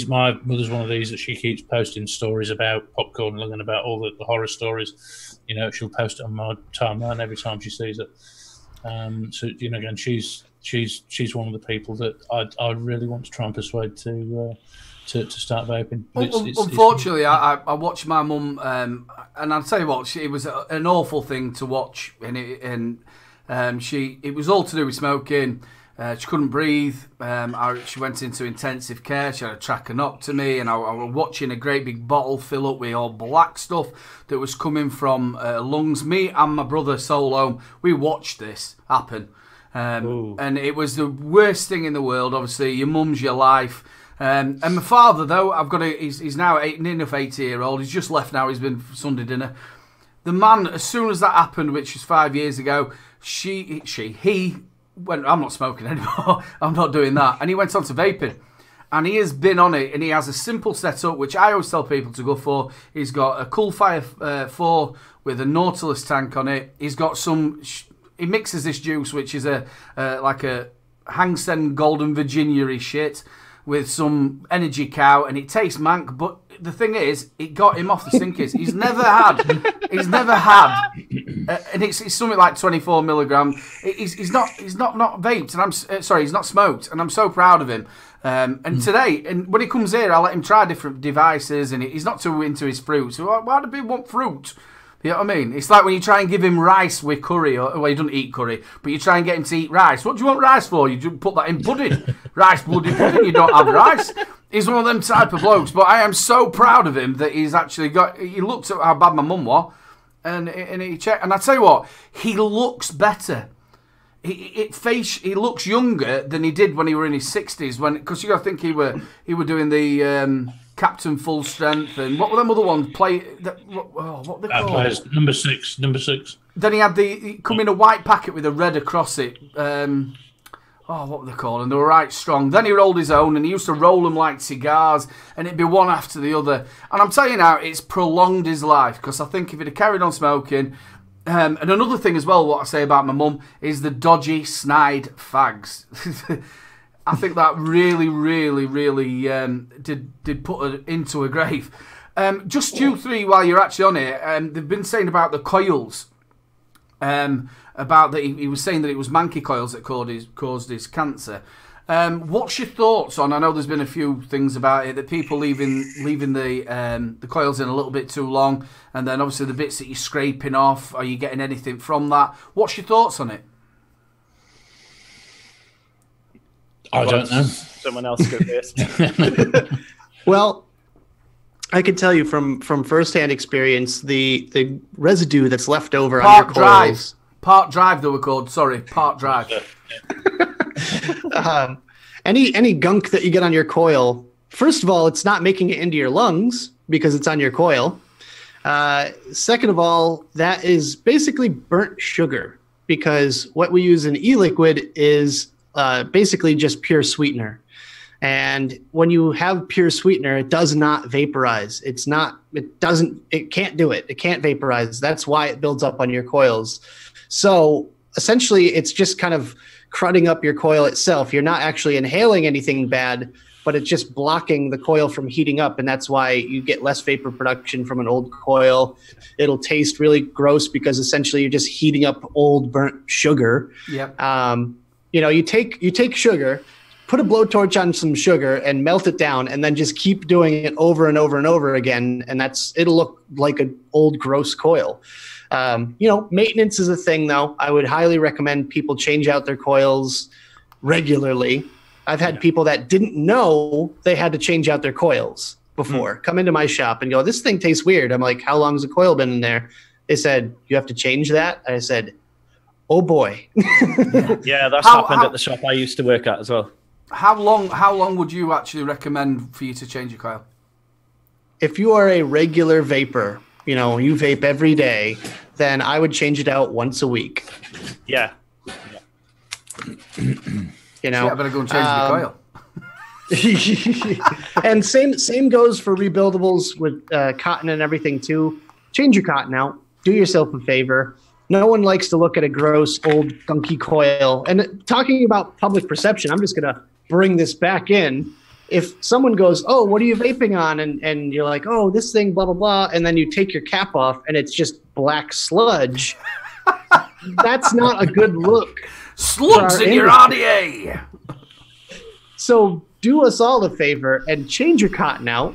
my mother's one of these that she keeps posting stories about popcorn and about all the horror stories. You know, she'll post it on my timeline every time she sees it. So you know, again, she's one of the people that I really want to try and persuade to start vaping. But unfortunately, I watched my mum, and I'll tell you what, it was an awful thing to watch, and it was all to do with smoking. She couldn't breathe. She went into intensive care. She had a tracheotomy, and I was watching a great big bottle fill up with all black stuff that was coming from lungs. Me and my brother solo, we watched this happen, and it was the worst thing in the world. Obviously, your mum's your life. And my father, though, he's now near enough 80-year-old. He's just left now. He's been for Sunday dinner. The man, as soon as that happened, which was 5 years ago, he went, I'm not smoking anymore. I'm not doing that. And he went on to vaping. And he has been on it, and he has a simple setup, which I always tell people to go for. He's got a Coolfire 4 with a Nautilus tank on it. He's got he mixes this juice, which is like a Hang Seng Golden Virginia-y shit, with some energy cow, and it tastes mank, but the thing is, it got him off the stinkers. He's never had, and it's something like 24 milligram. He's not vaped, and he's not smoked, and I'm so proud of him. And today, and when he comes here, I let him try different devices, and he's not too into his fruit. So why do people want fruit? You know what I mean? It's like when you try and give him rice with curry, well, he doesn't eat curry, but you try and get him to eat rice. What do you want rice for? You just put that in pudding. Rice bloody pudding, you don't have rice. He's one of them type of blokes, but I am so proud of him that he's actually he looked at how bad my mum was, and he checked, and I tell you what, he looks better. He looks younger than he did when he were in his 60s, because you got to think he were doing the Captain Full Strength, and what were them other ones? What they called? Number six. Then he had he come in a white packet with a red across it. What were they called? And they were right strong. Then he rolled his own, and he used to roll them like cigars, and it'd be one after the other. And I'm telling you now, it's prolonged his life, because I think if he'd have carried on smoking. And another thing as well, what I say about my mum, is the dodgy, snide fags. I think that really, really, really did put her into a grave. Just you three, while you're actually on it, they've been saying about the coils. About that, he was saying that it was manky coils that caused his cancer. What's your thoughts on? I know there's been a few things about it, that people leaving the coils in a little bit too long, and then obviously the bits that you're scraping off. Are you getting anything from that? What's your thoughts on it? I don't know. Someone else go first. Well, I can tell you from firsthand experience, the residue that's left over on your coils. Park Drive, they were called. Sorry, Park Drive. Any gunk that you get on your coil, first of all, it's not making it into your lungs because it's on your coil. Second of all, that is basically burnt sugar, because what we use in e-liquid is basically just pure sweetener. And when you have pure sweetener, it does not vaporize. It can't do it. It can't vaporize. That's why it builds up on your coils. So essentially, it's just kind of crudding up your coil itself. You're not actually inhaling anything bad, but it's just blocking the coil from heating up. And that's why you get less vapor production from an old coil. It'll taste really gross because essentially you're just heating up old burnt sugar. Yep. You take sugar, put a blowtorch on some sugar and melt it down, and then just keep doing it over and over and over again. And it'll look like an old gross coil. Maintenance is a thing, though. I would highly recommend people change out their coils regularly. I've had people that didn't know they had to change out their coils before come into my shop and go, this thing tastes weird. I'm like, how long has the coil been in there? They said, you have to change that? And I said, oh boy. Yeah, that's happened at the shop I used to work at as well. How long would you actually recommend for you to change your coil? If you are a regular vapor, you vape every day, then I would change it out once a week. Yeah. I better go and change the coil. And same goes for rebuildables with cotton and everything too. Change your cotton out. Do yourself a favor. No one likes to look at a gross old gunky coil. And talking about public perception, I'm just gonna bring this back in. If someone goes, oh, what are you vaping on? And you're like, oh, this thing, blah, blah, blah. And then you take your cap off and it's just black sludge. That's not a good look. Slugs in your RDA. So do us all a favor and change your cotton out.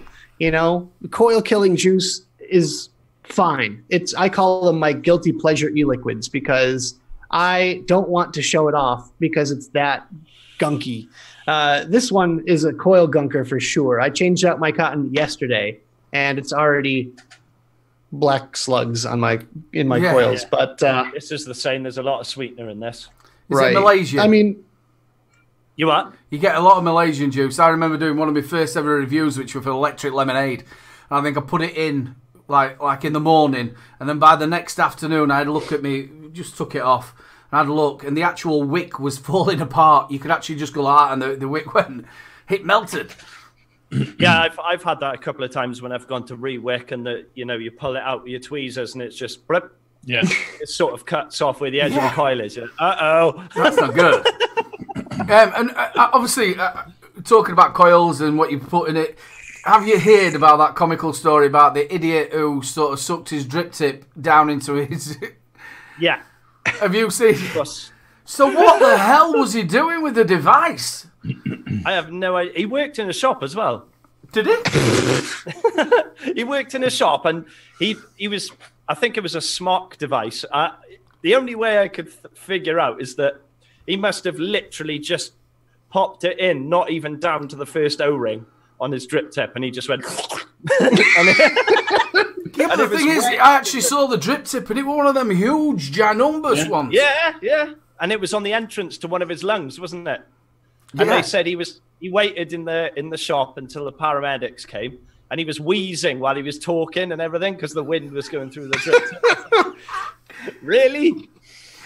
Coil killing juice is fine. I call them my guilty pleasure e-liquids because I don't want to show it off because it's that gunky. This one is a coil gunker for sure. I changed out my cotton yesterday and it's already black slugs on in my coils. Yeah. But this is the same. There's a lot of sweetener in this. Is it Malaysian? I mean, you what? You get a lot of Malaysian juice. I remember doing one of my first ever reviews, which were for electric lemonade. And I think I put it in like in the morning, and then by the next afternoon, I had a look at me, just took it off, and I had a look, and the actual wick was falling apart. You could actually just go like that, and the wick went, it melted. Yeah, I've had that a couple of times when I've gone to re-wick, and you pull it out with your tweezers, and it's just blip. Yeah, it sort of cuts off where the edge of the coil is. Uh-oh. That's not good. And obviously, talking about coils and what you put in it, have you heard about that comical story about the idiot who sort of sucked his drip tip down into his... Yeah. Have you seen it? So what the hell was he doing with the device? I have no idea. He worked in a shop as well. Did he? He worked in a shop, and he was... I think it was a smock device. The only way I could figure out is that he must have literally just popped it in, not even down to the first O-ring on his drip tip, and he just went... Yeah, but the thing is, I actually saw the drip tip, and it was one of them huge, ginormous ones. Yeah. And it was on the entrance to one of his lungs, wasn't it? And they said he waited in the shop until the paramedics came, and he was wheezing while he was talking and everything because the wind was going through the drip tip. Really?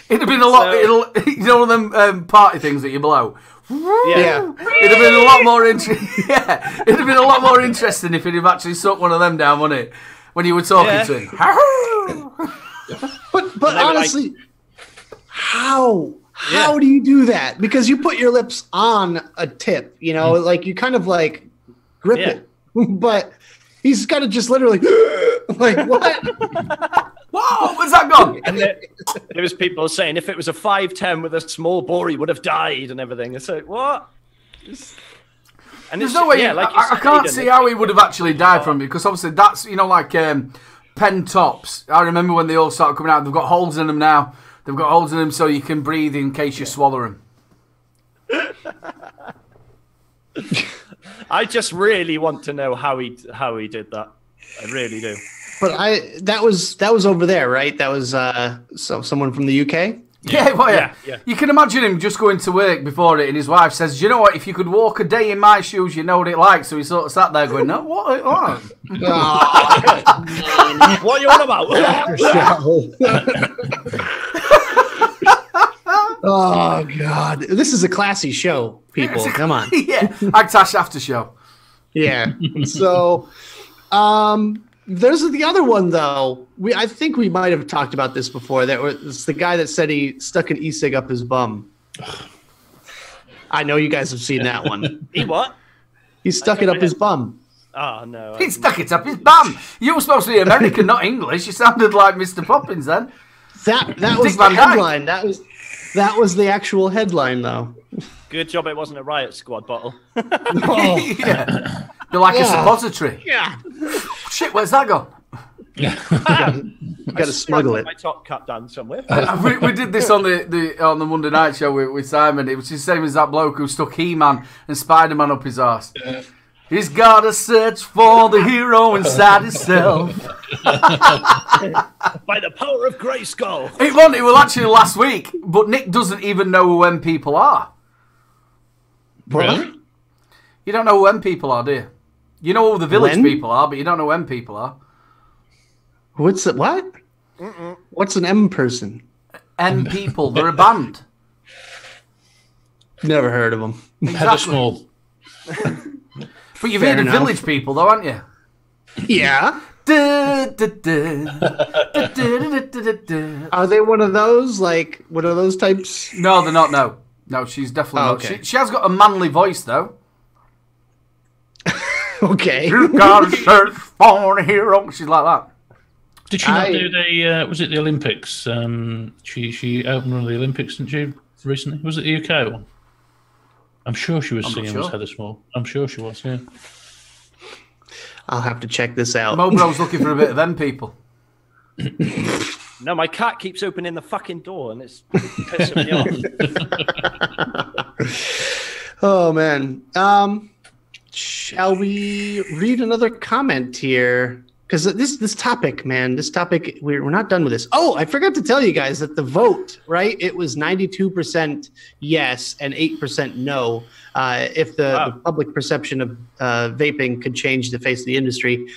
It'd have been a lot. One of them party things that you blow. Yeah. It'd have been a lot more interesting. Yeah, it'd have been a lot more interesting if he'd have actually sucked one of them down, wouldn't it? When you were talking to him. But honestly, how do you do that? Because you put your lips on a tip, like you kind of like grip it, but he's got to just literally like what? Whoa, where's that gone? And there was people saying if it was a 510 with a small bore, he would have died and everything. It's like, what? And there's no way. I can't see how he would have actually died from it, because obviously that's, like pen tops. I remember when they all started coming out, they've got holes in them now. They've got holes in them so you can breathe in case you swallow them. I just really want to know how he did that. I really do. But that was over there, right? That was someone from the UK. Yeah. You can imagine him just going to work before it, and his wife says, "Do you know what? If you could walk a day in my shoes, you know what it like." So he sort of sat there going, "No, what? What are you on about?" Oh God, this is a classy show, people. Come on. Yeah, Agtash after show. Yeah. So, there's the other one though. I think we might have talked about this before. That was the guy that said he stuck an e-cig up his bum. I know you guys have seen that one. He what? He stuck it up his bum. Oh no! He stuck it up his bum. You were supposed to be American, not English. You sounded like Mr. Poppins then. That was the headline. That was the actual headline though. Good job it wasn't a Riot Squad bottle. Yeah. You're like a suppository. Yeah. Shit, where's that gone? You got to smuggle it. My top cut down somewhere. We did this on the Monday night show with Simon. It was the same as that bloke who stuck He-Man and Spider-Man up his arse. He's got to search for the hero inside himself. By the power of Grayskull. It was actually last week, but Nick doesn't even know who M people are. Really? You don't know who M people are, do you? You know who the village people are, but you don't know who M people are. What's it? What? What's an M person? M people. They're a band. Never heard of them. Heather Small. But you've heard of village people, though, haven't you? Yeah. Are they one of those? Like one of those types? No, they're not. No. No, she's definitely not. Okay. She has got a manly voice, though. Okay. You gotta search for a hero. She's like that. Did she not do the? Was it the Olympics? She opened one of the Olympics, didn't she? Recently, was it the UK one? I'm sure she was singing with Heather Small. I'm sure she was. Yeah. I'll have to check this out. Mobro's looking for a bit of them people. No, my cat keeps opening the fucking door, and it's pissing me off. Oh man. Shall we read another comment here? Because this topic, man, we're not done with this. Oh, I forgot to tell you guys that the vote, right? It was 92% yes and 8% no. If the public perception of vaping could change the face of the industry.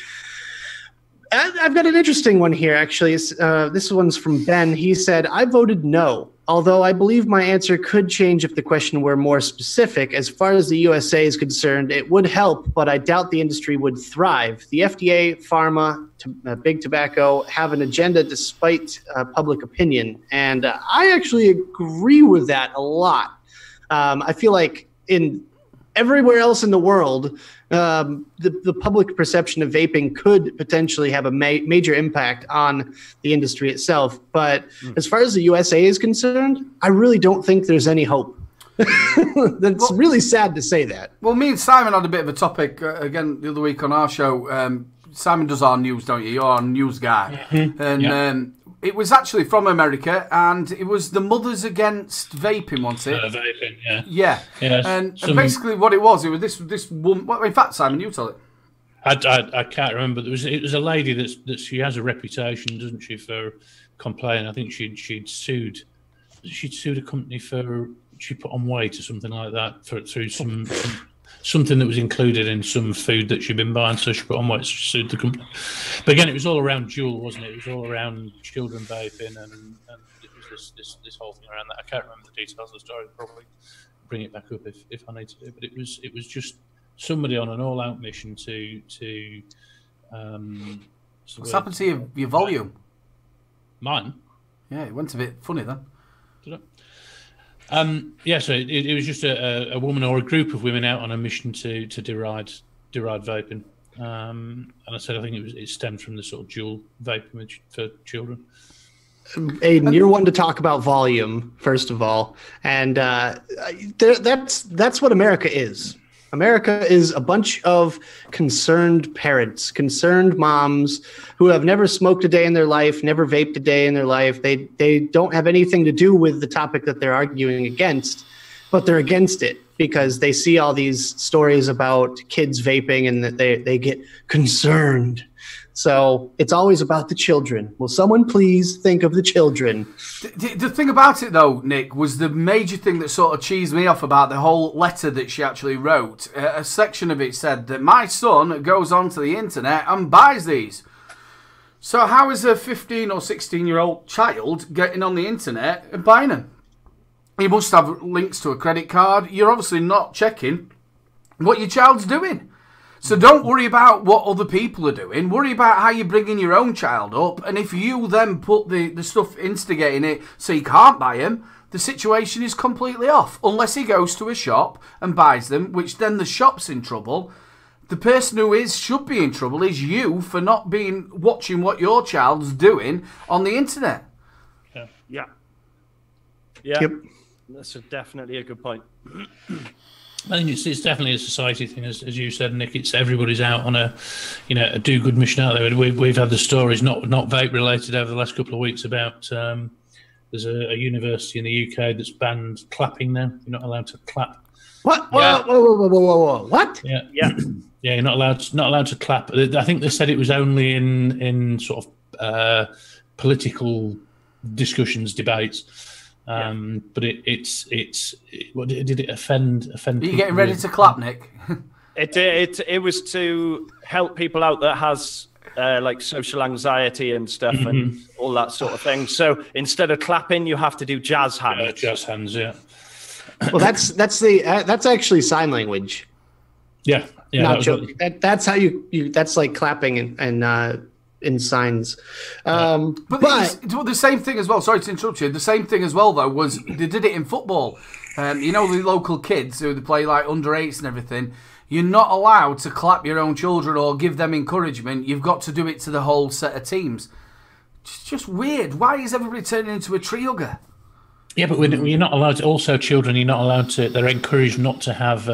I've got an interesting one here, actually. This one's from Ben. He said, I voted no, although I believe my answer could change if the question were more specific. As far as the USA is concerned, it would help, but I doubt the industry would thrive. The FDA, Pharma, Big Tobacco have an agenda despite public opinion, and I actually agree with that a lot. I feel like in everywhere else in the world, the public perception of vaping could potentially have a major impact on the industry itself. But as far as the USA is concerned, I really don't think there's any hope. That's really sad to say that. Well, me and Simon had a bit of a topic again the other week on our show. Simon does our news, don't you? You're our news guy. And it was actually from America, and it was the Mothers Against Vaping, wasn't it? Vaping, yeah. Yeah. Yes. And basically what it was this woman. Well, in fact, Simon, you tell it. I can't remember. It was a lady that she has a reputation, doesn't she, for complaining. I think she'd sued a company for she put on weight or something like that through something that was included in some food that she'd been buying, so she put on weight, so she sued the company. But again, it was all around Juul, wasn't it? It was all around children vaping, and it was this whole thing around that. I can't remember the details of the story. I'll probably bring it back up if I need to do. But it was just somebody on an all-out mission to what's happened to your volume? Mine? Yeah, it went a bit funny then. Did it? So it was just a woman or a group of women out on a mission to deride vaping. And I said I think it stemmed from the sort of Juul vaping for children. Aiden, you're one to talk about volume, first of all, and that's what America is. America is a bunch of concerned parents, concerned moms who have never smoked a day in their life, never vaped a day in their life. They don't have anything to do with the topic that they're arguing against, but they're against it because they see all these stories about kids vaping and that they get concerned. So it's always about the children. Will someone please think of the children? The thing about it, though, Nick, was the major thing that sort of cheesed me off about the whole letter that she actually wrote. A section of it said that my son goes onto the internet and buys these. So how is a 15 or 16-year-old child getting on the internet and buying them? He must have links to a credit card. You're obviously not checking what your child's doing. So don't worry about what other people are doing. Worry about how you're bringing your own child up. And if you then put the stuff instigating it so you can't buy them, the situation is completely off. Unless he goes to a shop and buys them, which then the shop's in trouble. The person who should be in trouble is you for not watching what your child's doing on the internet. Yeah. Yep. That's definitely a good point. I think it's definitely a society thing, as you said, Nick. It's everybody's out on a do-good mission out there. We've had the stories, not vape related, over the last couple of weeks about there's a university in the UK that's banned clapping now. You're not allowed to clap. What? Whoa. What? Yeah. Yeah, you're not allowed to clap. I think they said it was only in sort of political discussions, debates. But what did it offend? Are you getting ready to clap, Nick? It was to help people out that has like social anxiety and stuff and all that sort of thing. So instead of clapping, you have to do jazz hands. Jazz hands, yeah. Well, that's actually sign language. Yeah. Not joking. That's how you. That's like clapping and in signs. But the same thing as well, sorry to interrupt you, the same thing as well, though, was they did it in football. You know, the local kids who they play like under 8s and everything. You're not allowed to clap your own children or give them encouragement. You've got to do it to the whole set of teams. It's just weird. Why is everybody turning into a tree hugger? Yeah, but you're not allowed to. Also, children, you're not allowed to. They're encouraged not to have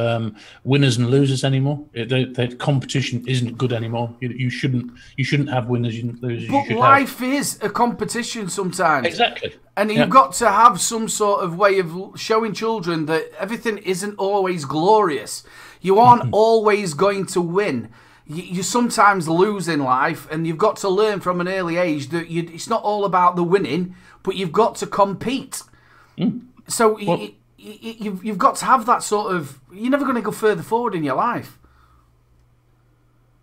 winners and losers anymore. The competition isn't good anymore. You shouldn't have winners and losers. But life is a competition sometimes. Exactly. And you've got to have some sort of way of showing children that everything isn't always glorious. You aren't always going to win. You sometimes lose in life, and you've got to learn from an early age that it's not all about the winning, but you've got to compete. So you've got to have that sort of... You're never going to go further forward in your life.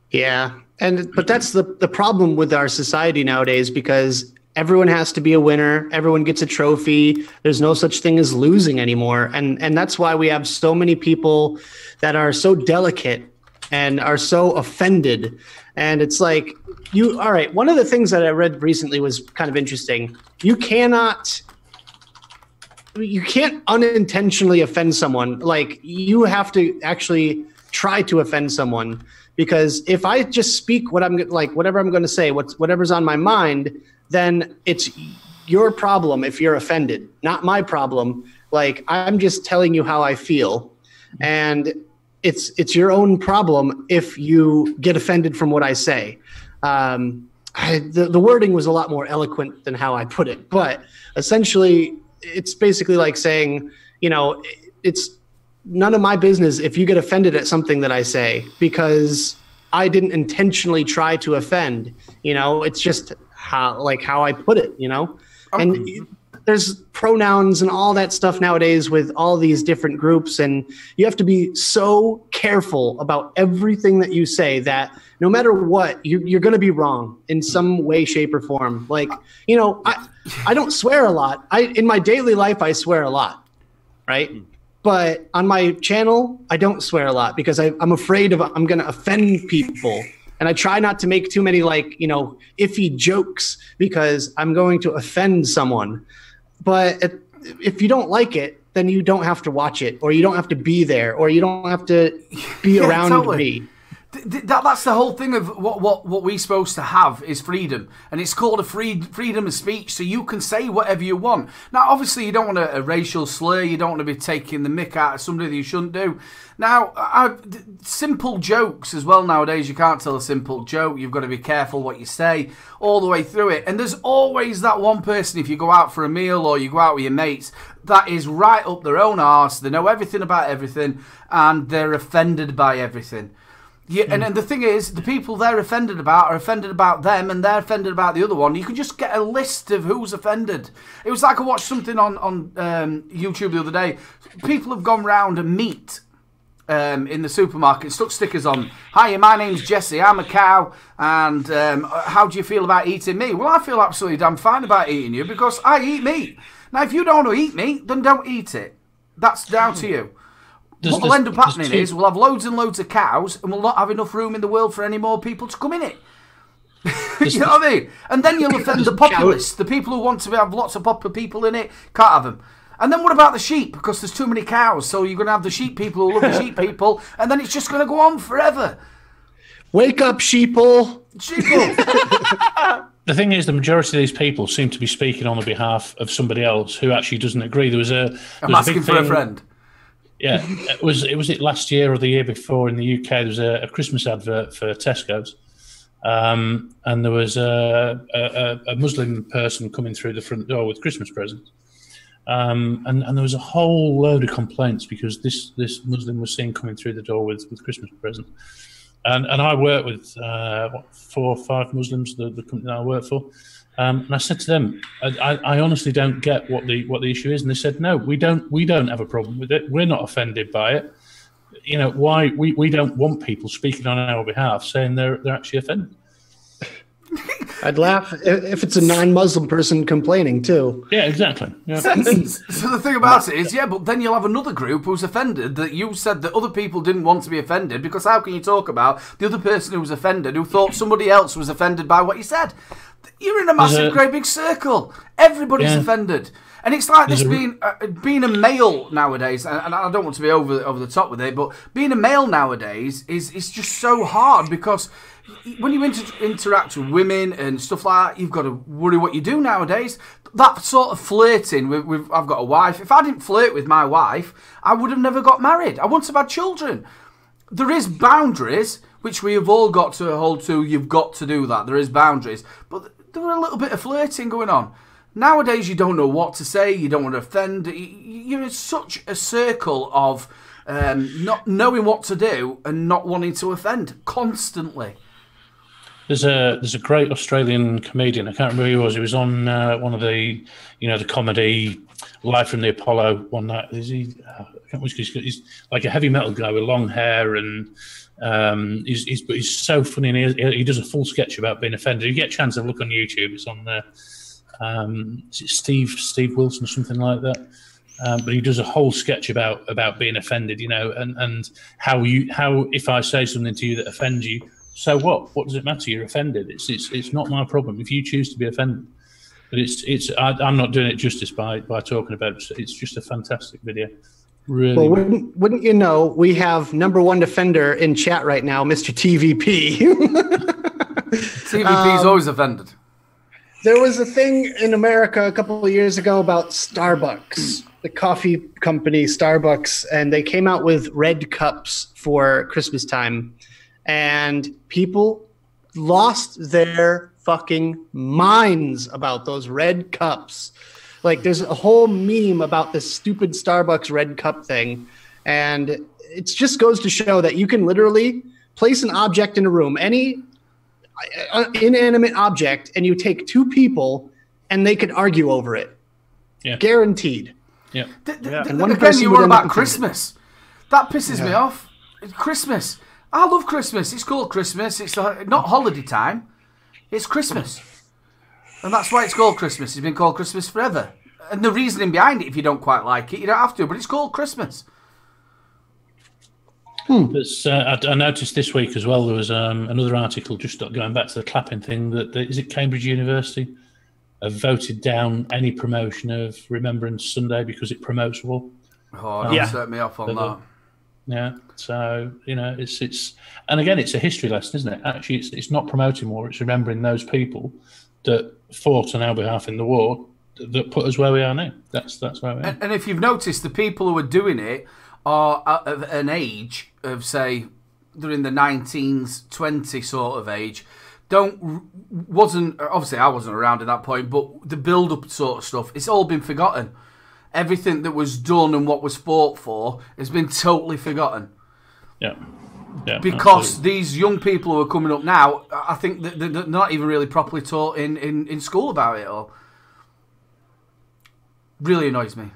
Yeah, but that's the problem with our society nowadays, because everyone has to be a winner. Everyone gets a trophy. There's no such thing as losing anymore. And that's why we have so many people that are so delicate and are so offended. And it's like, all right, one of the things that I read recently was kind of interesting. You can't unintentionally offend someone. Like, you have to actually try to offend someone, because if I just speak whatever I'm going to say, whatever's on my mind, then it's your problem if you're offended, not my problem. Like, I'm just telling you how I feel, and it's your own problem if you get offended from what I say. The wording was a lot more eloquent than how I put it, but essentially, it's basically like saying, it's none of my business if you get offended at something that I say, because I didn't intentionally try to offend. It's just how I put it, And there's pronouns and all that stuff nowadays with all these different groups, and you have to be so careful about everything that you say that no matter what, you're going to be wrong in some way, shape, or form. Like, I don't swear a lot. In my daily life, I swear a lot, right? But on my channel, I don't swear a lot because I'm afraid I'm going to offend people. And I try not to make too many iffy jokes because I'm going to offend someone. But if you don't like it, then you don't have to watch it, or you don't have to be there, or you don't have to be around me. That's the whole thing of what we're supposed to have is freedom, and it's called a freedom of speech, so you can say whatever you want. Now, obviously, you don't want a racial slur, you don't want to be taking the mick out of somebody that you shouldn't do. Now, simple jokes as well nowadays, you can't tell a simple joke, you've got to be careful what you say all the way through it, and there's always that one person, if you go out for a meal or you go out with your mates, that is right up their own arse, they know everything about everything, and they're offended by everything. Yeah, and the thing is, the people they're offended about are offended about them, and they're offended about the other one. You can just get a list of who's offended. It was like I watched something on YouTube the other day. People have gone round a meat in the supermarket, stuck stickers on. Hi, my name's Jesse, I'm a cow, and how do you feel about eating me? Well, I feel absolutely damn fine about eating you because I eat meat. Now, if you don't want to eat meat, then don't eat it. That's down to you. What will end up happening is we'll have loads and loads of cows, and we'll not have enough room in the world for any more people to come in it. You know what I mean? And then you'll offend the populace. The people who want to have lots of popular people in it can't have them. And then what about the sheep? Because there's too many cows, so you're going to have the sheep people who love the sheep people, and then it's just going to go on forever. Wake up, sheeple. Sheeple. The thing is, the majority of these people seem to be speaking on the behalf of somebody else who actually doesn't agree. I'm asking for a friend. Yeah, was it last year or the year before in the UK? There was a Christmas advert for Tesco's, and there was a Muslim person coming through the front door with Christmas presents, and there was a whole load of complaints because this Muslim was seen coming through the door with Christmas presents, and I work with 4 or 5 Muslims, the company that I work for. And I said to them, I honestly don't get what the issue is, and they said, no, we don't have a problem with it. We're not offended by it. Why we don't want people speaking on our behalf saying they're actually offended. I'd laugh if it's a non-Muslim person complaining too. Yeah, exactly. Yeah. So the thing about it is, but then you'll have another group who's offended that you said that other people didn't want to be offended, because how can you talk about the other person who was offended who thought somebody else was offended by what you said? You're in a massive, great big circle. Everybody's offended. And it's like this being a male nowadays, and I don't want to be over the top with it, but being a male nowadays is just so hard because when you interact with women and stuff like that, you've got to worry what you do nowadays. That sort of flirting with I've got a wife. If I didn't flirt with my wife, I would have never got married. I wouldn't have had children. There is boundaries, which we have all got to hold to. You've got to do that. There is boundaries. But there were a little bit of flirting going on. Nowadays, you don't know what to say. You don't want to offend. You're in such a circle of not knowing what to do and not wanting to offend constantly. There's a great Australian comedian. I can't remember who he was. He was on one of the the comedy Live from the Apollo one night. Is he? I can't remember. He's like a heavy metal guy with long hair and. He's so funny, and he does a full sketch about being offended. You get a chance to look on YouTube. It's on there. Is it Steve Wilson or something like that? But he does a whole sketch about being offended, and how if I say something to you that offends you, so what? What does it matter? You're offended. It's not my problem if you choose to be offended. But I'm not doing it justice by talking about it. It's just a fantastic video. Really? Well, wouldn't you know, we have #1 defender in chat right now, Mr. TVP. TVP is always offended. There was a thing in America a couple of years ago about Starbucks, the coffee company Starbucks, and they came out with red cups for Christmas time, and people lost their fucking minds about those red cups. Like, there's a whole meme about this stupid Starbucks red cup thing, and it just goes to show that you can literally place an object in a room, any inanimate object, and you take two people, and they could argue over it. Yeah. Guaranteed. Yeah. And again, you were about Christmas. That pisses me off. It's Christmas. I love Christmas. It's called Christmas. It's not holiday time. It's Christmas. And that's why it's called Christmas. It's been called Christmas forever. And the reasoning behind it, if you don't quite like it, you don't have to, but it's called Christmas. I noticed this week as well, there was another article, just going back to the clapping thing, that is it Cambridge University have voted down any promotion of Remembrance Sunday because it promotes war. Oh, that set me off on that. Yeah, so, it's and again, it's a history lesson, isn't it? Actually, it's not promoting war, it's remembering those people that fought on our behalf in the war that put us where we are now. That's where we are. And if you've noticed, the people who are doing it are of an age of, say, they're in the 19s, 20 sort of age. Obviously I wasn't around at that point, but the build-up sort of stuff, it's all been forgotten. Everything that was done and what was fought for has been totally forgotten. Yeah. Because absolutely. These young people who are coming up now, I think that they're not even really properly taught in school about it all. Really annoys me.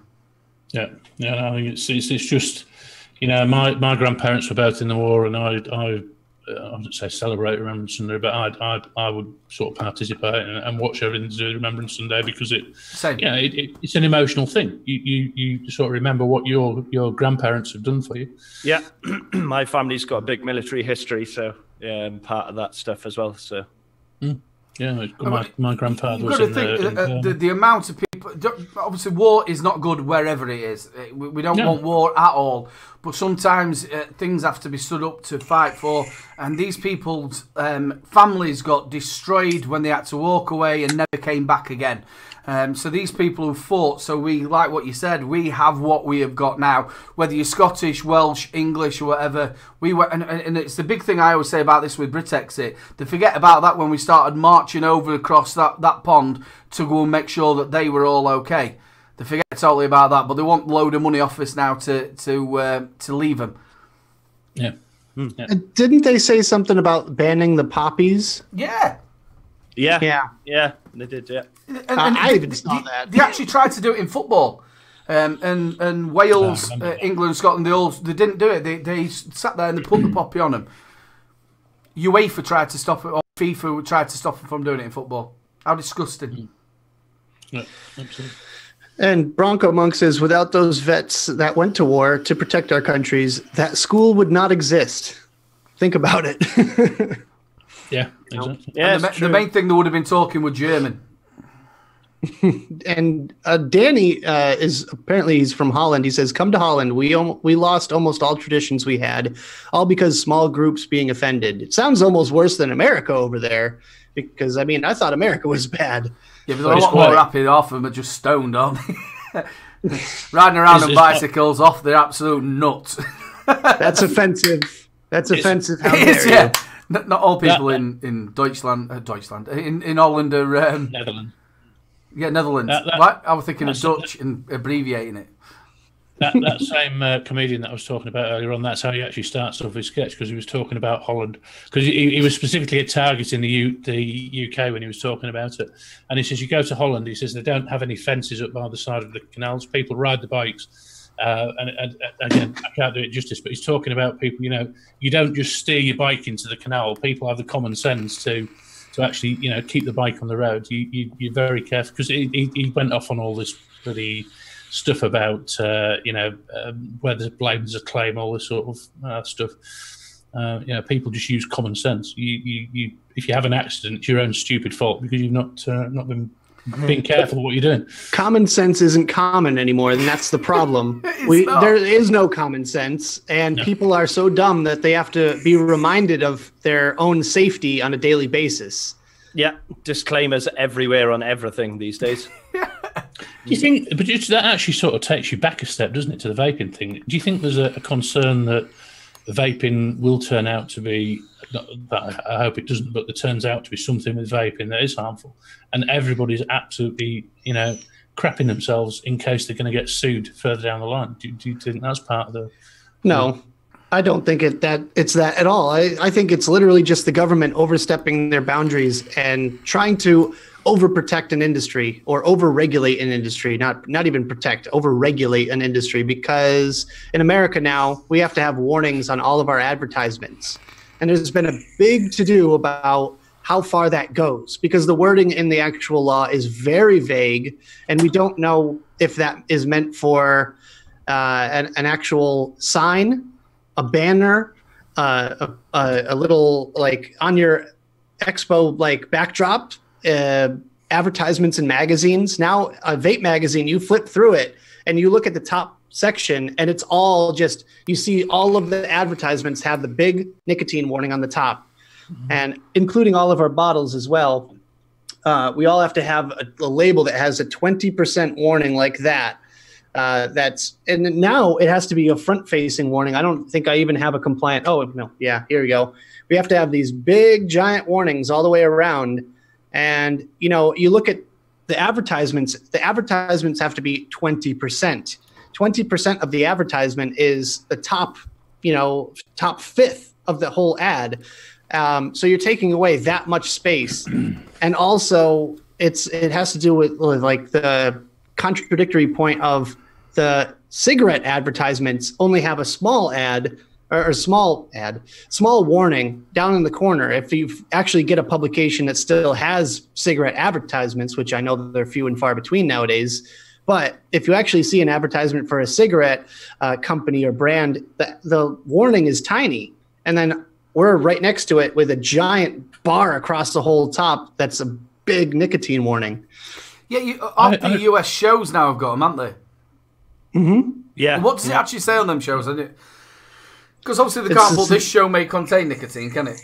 Yeah, I think it's just, my grandparents were both in the war, and I wouldn't say celebrate Remembrance Sunday, but I would sort of participate and watch everything to do with Remembrance Sunday because it's an emotional thing. You sort of remember what your grandparents have done for you. Yeah, my family's got a big military history, so I'm part of that stuff as well. So. Yeah, my grandfather was in the amount of people. Obviously, war is not good wherever it is. We don't want war at all. But sometimes things have to be stood up to fight for. And these people's families got destroyed when they had to walk away and never came back again. So these people who fought, so we, like what you said, we have what we have got now. Whether you're Scottish, Welsh, English, or whatever, we were, and it's the big thing I always say about this with Brexit. They forget about that when we started marching over across that pond to go and make sure that they were all okay. They forget totally about that, but they want a load of money off us now to leave them. Yeah. Didn't they say something about banning the poppies? Yeah. Yeah, they did, yeah. And I even saw that. They actually tried to do it in football. And Wales, England, Scotland, they didn't do it. They sat there and they put the poppy on them. UEFA tried to stop it, or FIFA tried to stop them from doing it in football. How disgusting. Yeah, absolutely. And Bronco Monk says, without those vets that went to war to protect our countries, that school would not exist. Think about it. Yeah, exactly. Yeah, the main thing they would have been talking was German. And Danny is apparently he's from Holland. He says, "Come to Holland. We lost almost all traditions we had, all because small groups being offended. It sounds almost worse than America over there, because I mean I thought America was bad." Yeah, but they're a lot more happy. Half of them are just stoned, aren't they? Riding around on bicycles off their absolute nuts. That's offensive. That's offensive. How it is, dare yeah. Not all people in Deutschland, in Holland are Netherlands. Yeah, Netherlands. Right? I was thinking of Dutch and abbreviating it. That same comedian that I was talking about earlier on, that's how he actually starts off his sketch, because he was talking about Holland. Because he was specifically targeting the UK when he was talking about it. And he says, you go to Holland, he says, they don't have any fences up by the side of the canals. People ride the bikes. And again, I can't do it justice, but he's talking about people, you don't just steer your bike into the canal. People have the common sense to actually, keep the bike on the road. You're very careful, because he went off on all this bloody stuff about whether blames a claim, all this sort of stuff. People just use common sense. You if you have an accident, it's your own stupid fault because you've not been being careful what you're doing. Common sense isn't common anymore, and that's the problem. There is no common sense, and people are so dumb that they have to be reminded of their own safety on a daily basis. Yeah, disclaimers everywhere on everything these days. Do you think, but that actually sort of takes you back a step, doesn't it, to the vaping thing? Do you think there's a concern that vaping will turn out to be, I hope it doesn't, but it turns out to be something with vaping that is harmful, and everybody's absolutely, crapping themselves in case they're going to get sued further down the line? Do you think that's part of the... No, I don't think it's that at all. I think it's literally just the government overstepping their boundaries and trying to overprotect an industry or overregulate an industry, not even protect, overregulate an industry, because in America now we have to have warnings on all of our advertisements. And there's been a big to-do about how far that goes, because the wording in the actual law is very vague, and we don't know if that is meant for an actual sign, a banner, a little, like on your expo like backdrop, advertisements in magazines. Now a vape magazine, you flip through it and you look at the top section and it's all just, you see all of the advertisements have the big nicotine warning on the top, and including all of our bottles as well. We all have to have a label that has a 20% warning like that. And now it has to be a front-facing warning. I don't think I even have a compliant. Oh no, yeah, here we go. We have to have these big, giant warnings all the way around. And you look at the advertisements. The advertisements have to be 20%. 20% of the advertisement is the top fifth of the whole ad. So you're taking away that much space, and also it has to do with like the contradictory point of the cigarette advertisements only have a small ad or small warning down in the corner. If you actually get a publication that still has cigarette advertisements, which I know that they're few and far between nowadays, but if you actually see an advertisement for a cigarette company or brand, the warning is tiny, and then we're right next to it with a giant bar across the whole top that's a big nicotine warning. Yeah, all the US shows now have got them, haven't they? Mm-hmm. Yeah. What does it actually say on them shows? Because obviously they can't put this show may contain nicotine, can it?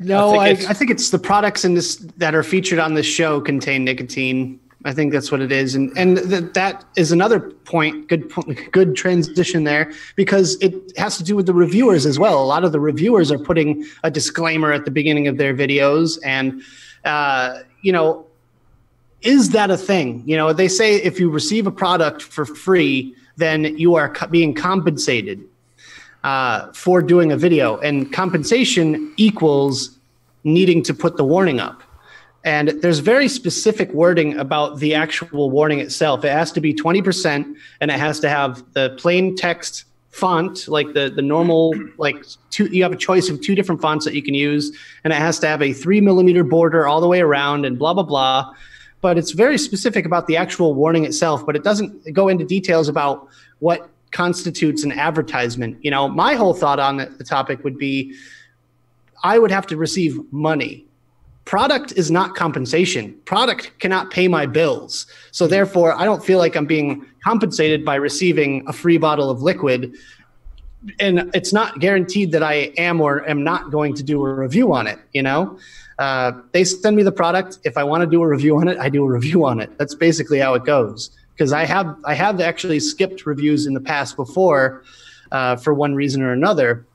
No, I think it's the products in this that are featured on this show contain nicotine. I think that's what it is, and that is another point. Good transition there, because it has to do with the reviewers as well. A lot of the reviewers are putting a disclaimer at the beginning of their videos, and is that a thing? They say if you receive a product for free, then you are being compensated for doing a video, and compensation equals needing to put the warning up. And there's very specific wording about the actual warning itself. It has to be 20%, and it has to have the plain text font, like the normal, you have a choice of 2 different fonts that you can use, and it has to have a 3mm border all the way around and blah, blah, blah. But it's very specific about the actual warning itself, but it doesn't go into details about what constitutes an advertisement. My whole thought on the topic would be, I would have to receive money product is not compensation. Product cannot pay my bills. So therefore, I don't feel like I'm being compensated by receiving a free bottle of liquid. And it's not guaranteed that I am or am not going to do a review on it, you know? They send me the product. If I want to do a review on it, I do a review on it. That's basically how it goes. Because I have actually skipped reviews in the past before for one reason or another.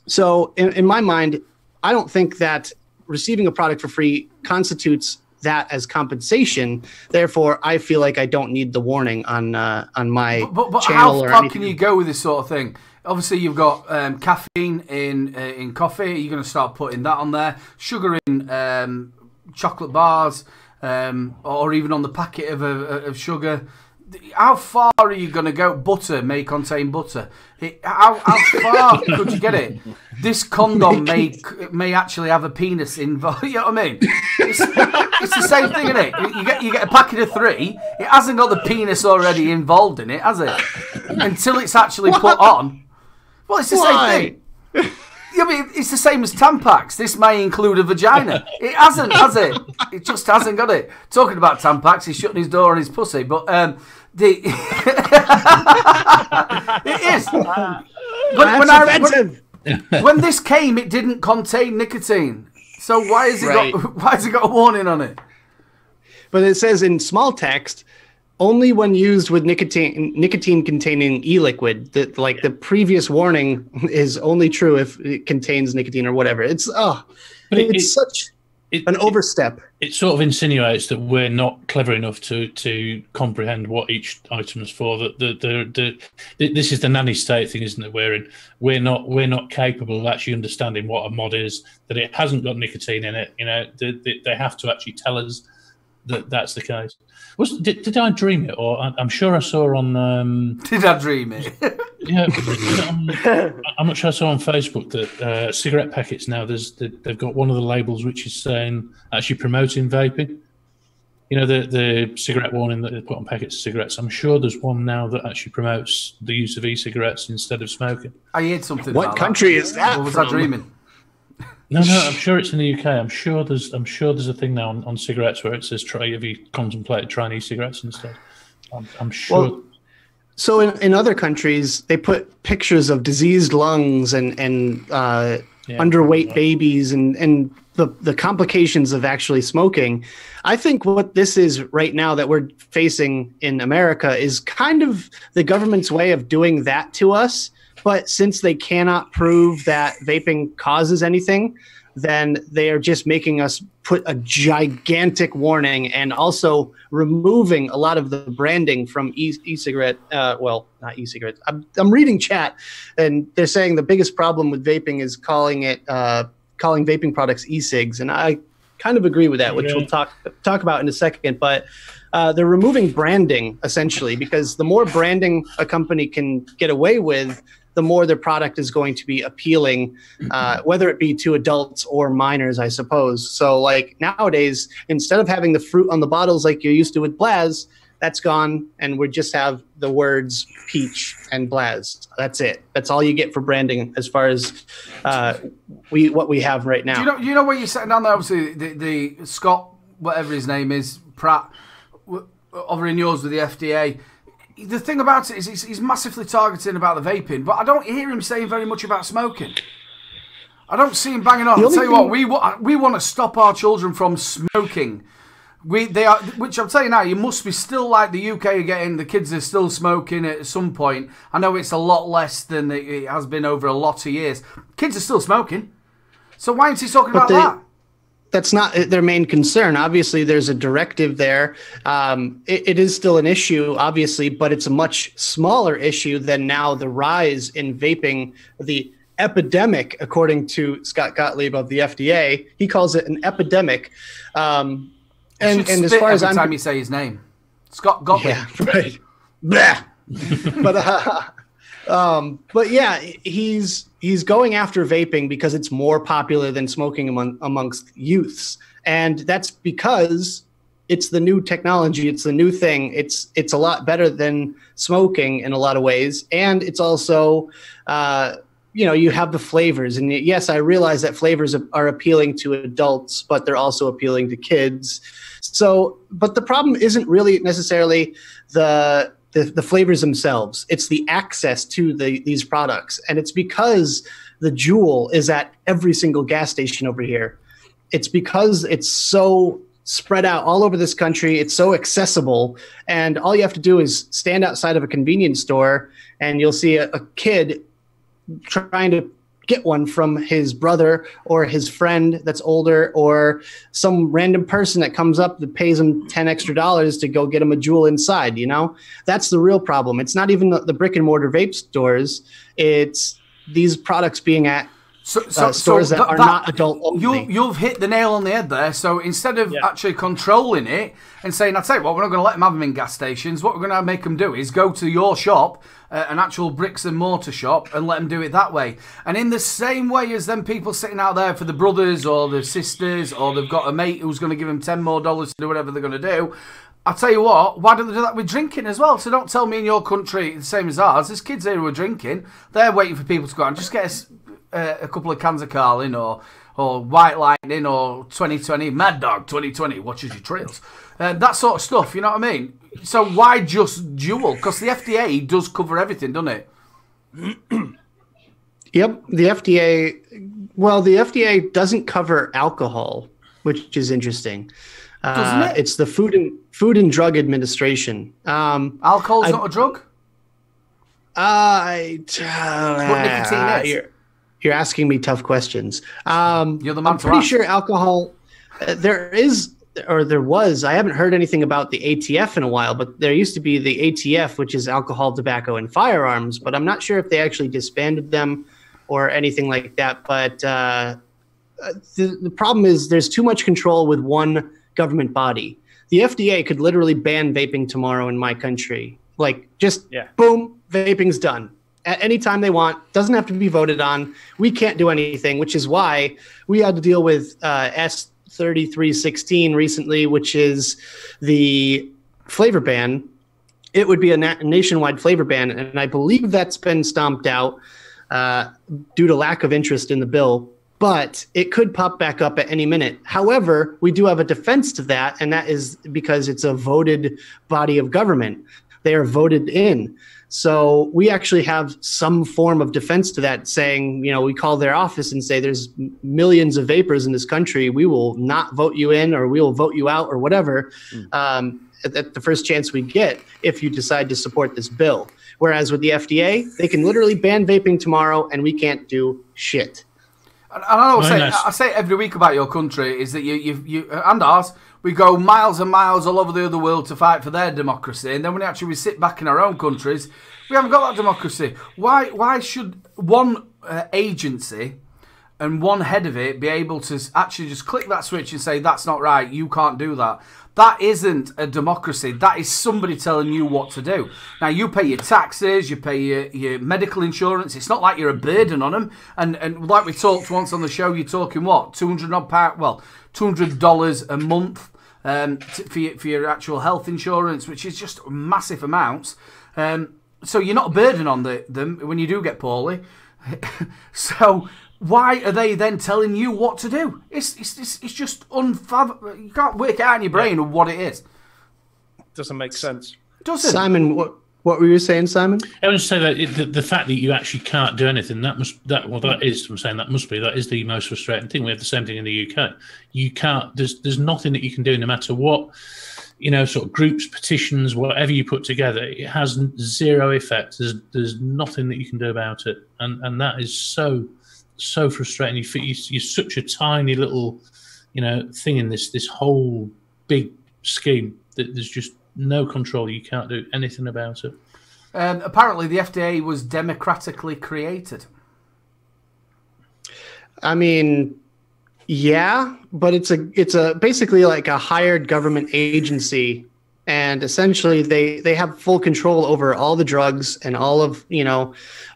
So in my mind, I don't think that receiving a product for free constitutes that as compensation. Therefore, I feel like I don't need the warning on my but channel or how far anything. can you go with this sort of thing? Obviously, you've got caffeine in coffee. You're going to start putting that on there. Sugar in chocolate bars, or even on the packet of sugar. How far are you going to go? Butter may contain butter. How far could you get it? This condom may actually have a penis involved. You know what I mean? It's the same thing, isn't it? You get a packet of 3. It hasn't got the penis already involved in it, has it? Until it's actually put on. Well, it's the same thing. I mean, it's the same as Tampax. This may include a vagina. It hasn't, has it? It just hasn't got it. Talking about Tampax, he's shutting his door on his pussy, but it is. When this came, it didn't contain nicotine. So why has it got a warning on it? But it says in small text, only when used with nicotine-containing e-liquid. That, like, the previous warning is only true if it contains nicotine or whatever. It's such an overstep. It sort of insinuates that we're not clever enough to comprehend what each item is for. This is the nanny state thing, isn't it? We're not capable of actually understanding what a mod is. That it hasn't got nicotine in it. You know, they have to actually tell us that that's the case. Did I dream it, or I'm sure I saw on? Did I dream it? Yeah, I'm not sure I saw on Facebook that cigarette packets now. They've got one of the labels which is saying actually promoting vaping. You know, the cigarette warning that they put on packets of cigarettes. I'm sure there's one now that actually promotes the use of e-cigarettes instead of smoking. I heard something. What country is that? Or was I dreaming? No, I'm sure it's in the UK. I'm sure there's a thing now on cigarettes where it says have you contemplated trying e-cigarettes instead. I'm sure. Well, so in other countries, they put pictures of diseased lungs and underweight babies and the complications of actually smoking. I think what this is right now that we're facing in America is kind of the government's way of doing that to us. But since they cannot prove that vaping causes anything, then they are just making us put a gigantic warning and also removing a lot of the branding from e-cigarette. Well, not e-cigarettes. I'm reading chat, and they're saying the biggest problem with vaping is calling vaping products e-cigs, and I kind of agree with that, which we'll talk about in a second. But they're removing branding essentially, because the more branding a company can get away with, the more their product is going to be appealing, whether it be to adults or minors, I suppose. So like nowadays, instead of having the fruit on the bottles like you're used to with Blaz, that's gone, and we just have the words peach and Blaz. That's it. That's all you get for branding as far as what we have right now. Do you know where you're sitting down there? Obviously, the Scott, whatever his name is, Pratt, over in yours with the FDA. The thing about it is he's massively targeting about the vaping, but I don't hear him saying very much about smoking. I don't see him banging on. I'll tell you what, we want to stop our children from smoking. Which I'm telling you now, you must be still like the UK are getting, the kids are still smoking at some point. I know it's a lot less than it has been over a lot of years. Kids are still smoking. So why isn't he talking about that? That's not their main concern. Obviously, there's a directive there. It is still an issue, obviously, but it's a much smaller issue than now the rise in vaping, the epidemic, according to Scott Gottlieb of the FDA. He calls it an epidemic. And as far as every time you say his name, Scott Gottlieb. Yeah, right. But yeah, he's going after vaping because it's more popular than smoking amongst youths, and that's because it's the new technology, it's the new thing. It's a lot better than smoking in a lot of ways, and it's also you have the flavors, and yes, I realize that flavors are appealing to adults, but they're also appealing to kids. So, but the problem isn't really necessarily the flavors themselves. It's the access to these products, and it's because the Juul is at every single gas station over here. It's because it's so spread out all over this country. It's so accessible, and all you have to do is stand outside of a convenience store, and you'll see a kid trying to get one from his brother or his friend that's older, or some random person that comes up that pays him $10 extra to go get him a Juul inside. That's the real problem. It's not even the brick and mortar vape stores. It's these products being at stores that are not adult only. You've hit the nail on the head there. So instead of actually controlling it and saying, I'll tell you what, we're not going to let them have them in gas stations, what we're going to make them do is go to your shop, an actual bricks and mortar shop, and let them do it that way. And in the same way as them people sitting out there for the brothers or the sisters, or they've got a mate who's going to give them $10 more to do whatever they're going to do, I'll tell you what, why don't they do that with drinking as well? So don't tell me in your country, the same as ours, there's kids here who are drinking, they're waiting for people to go out and just get a couple of cans of Carlin or White Lightning or 2020, Mad Dog 2020, watches your trails. That sort of stuff, you know what I mean? So why just Juul? Because the FDA does cover everything, doesn't it? Yep, the FDA doesn't cover alcohol, which is interesting. Doesn't it? It's the Food and Drug Administration. Alcohol's not a drug? What nicotine is? You're asking me tough questions. You're the man I'm pretty sure alcohol. There was. I haven't heard anything about the ATF in a while, but there used to be the ATF, which is alcohol, tobacco, and firearms. But I'm not sure if they actually disbanded them or anything like that. But the problem is there's too much control with one government body. The FDA could literally ban vaping tomorrow in my country. Boom, vaping's done. At any time they want, doesn't have to be voted on. We can't do anything, which is why we had to deal with S3316 recently, which is the flavor ban. It would be a nationwide flavor ban, and I believe that's been stomped out due to lack of interest in the bill, but it could pop back up at any minute. However, we do have a defense to that, and that is because it's a voted body of government. They are voted in. So we actually have some form of defense to that, saying, we call their office and say there's millions of vapors in this country. We will not vote you in, or we will vote you out, or whatever, at the first chance we get if you decide to support this bill. Whereas with the FDA, they can literally ban vaping tomorrow and we can't do shit. And I say every week about your country is that you and ours, we go miles and miles all over the other world to fight for their democracy, and then when we sit back in our own countries, we haven't got that democracy. Why should one agency and one head of it be able to actually just click that switch and say, that's not right, you can't do that? That isn't a democracy. That is somebody telling you what to do. Now, you pay your taxes, you pay your medical insurance. It's not like you're a burden on them. And like we talked once on the show, you're talking what? $200 a month for your actual health insurance, which is just massive amounts. So you're not a burden on them when you do get poorly. So why are they then telling you what to do? It's just unfathomable. You can't work out in your brain of what it is. Doesn't make sense. Doesn't. Simon, what were you saying, Simon? I want to say that the fact that you actually can't do anything, that is the most frustrating thing. We have the same thing in the UK. You can't. There's nothing that you can do, no matter what. Sort of groups, petitions, whatever you put together, it has zero effect. There's nothing that you can do about it, and that is so frustrating. You're such a tiny little, thing in this whole big scheme that there's just no control. You can't do anything about it. Apparently, the FDA was democratically created. I mean, yeah, but it's basically like a hired government agency, and essentially they have full control over all the drugs and all of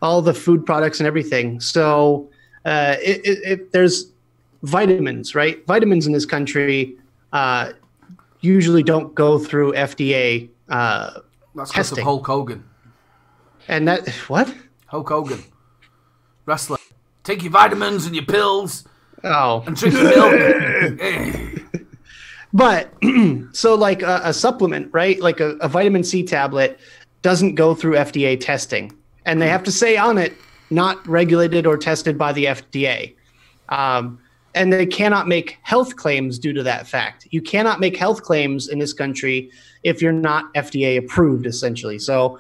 all the food products and everything. So there's vitamins, right? Vitamins in this country usually don't go through FDA That's because of testing. Hulk Hogan. And that what? Hulk Hogan. wrestler. Take your vitamins and your pills. Oh. And drink your milk. But, so like a supplement, right? Like a vitamin C tablet doesn't go through FDA testing. And they have to say on it, not regulated or tested by the FDA. And they cannot make health claims due to that fact. You cannot make health claims in this country if you're not FDA approved, essentially. So,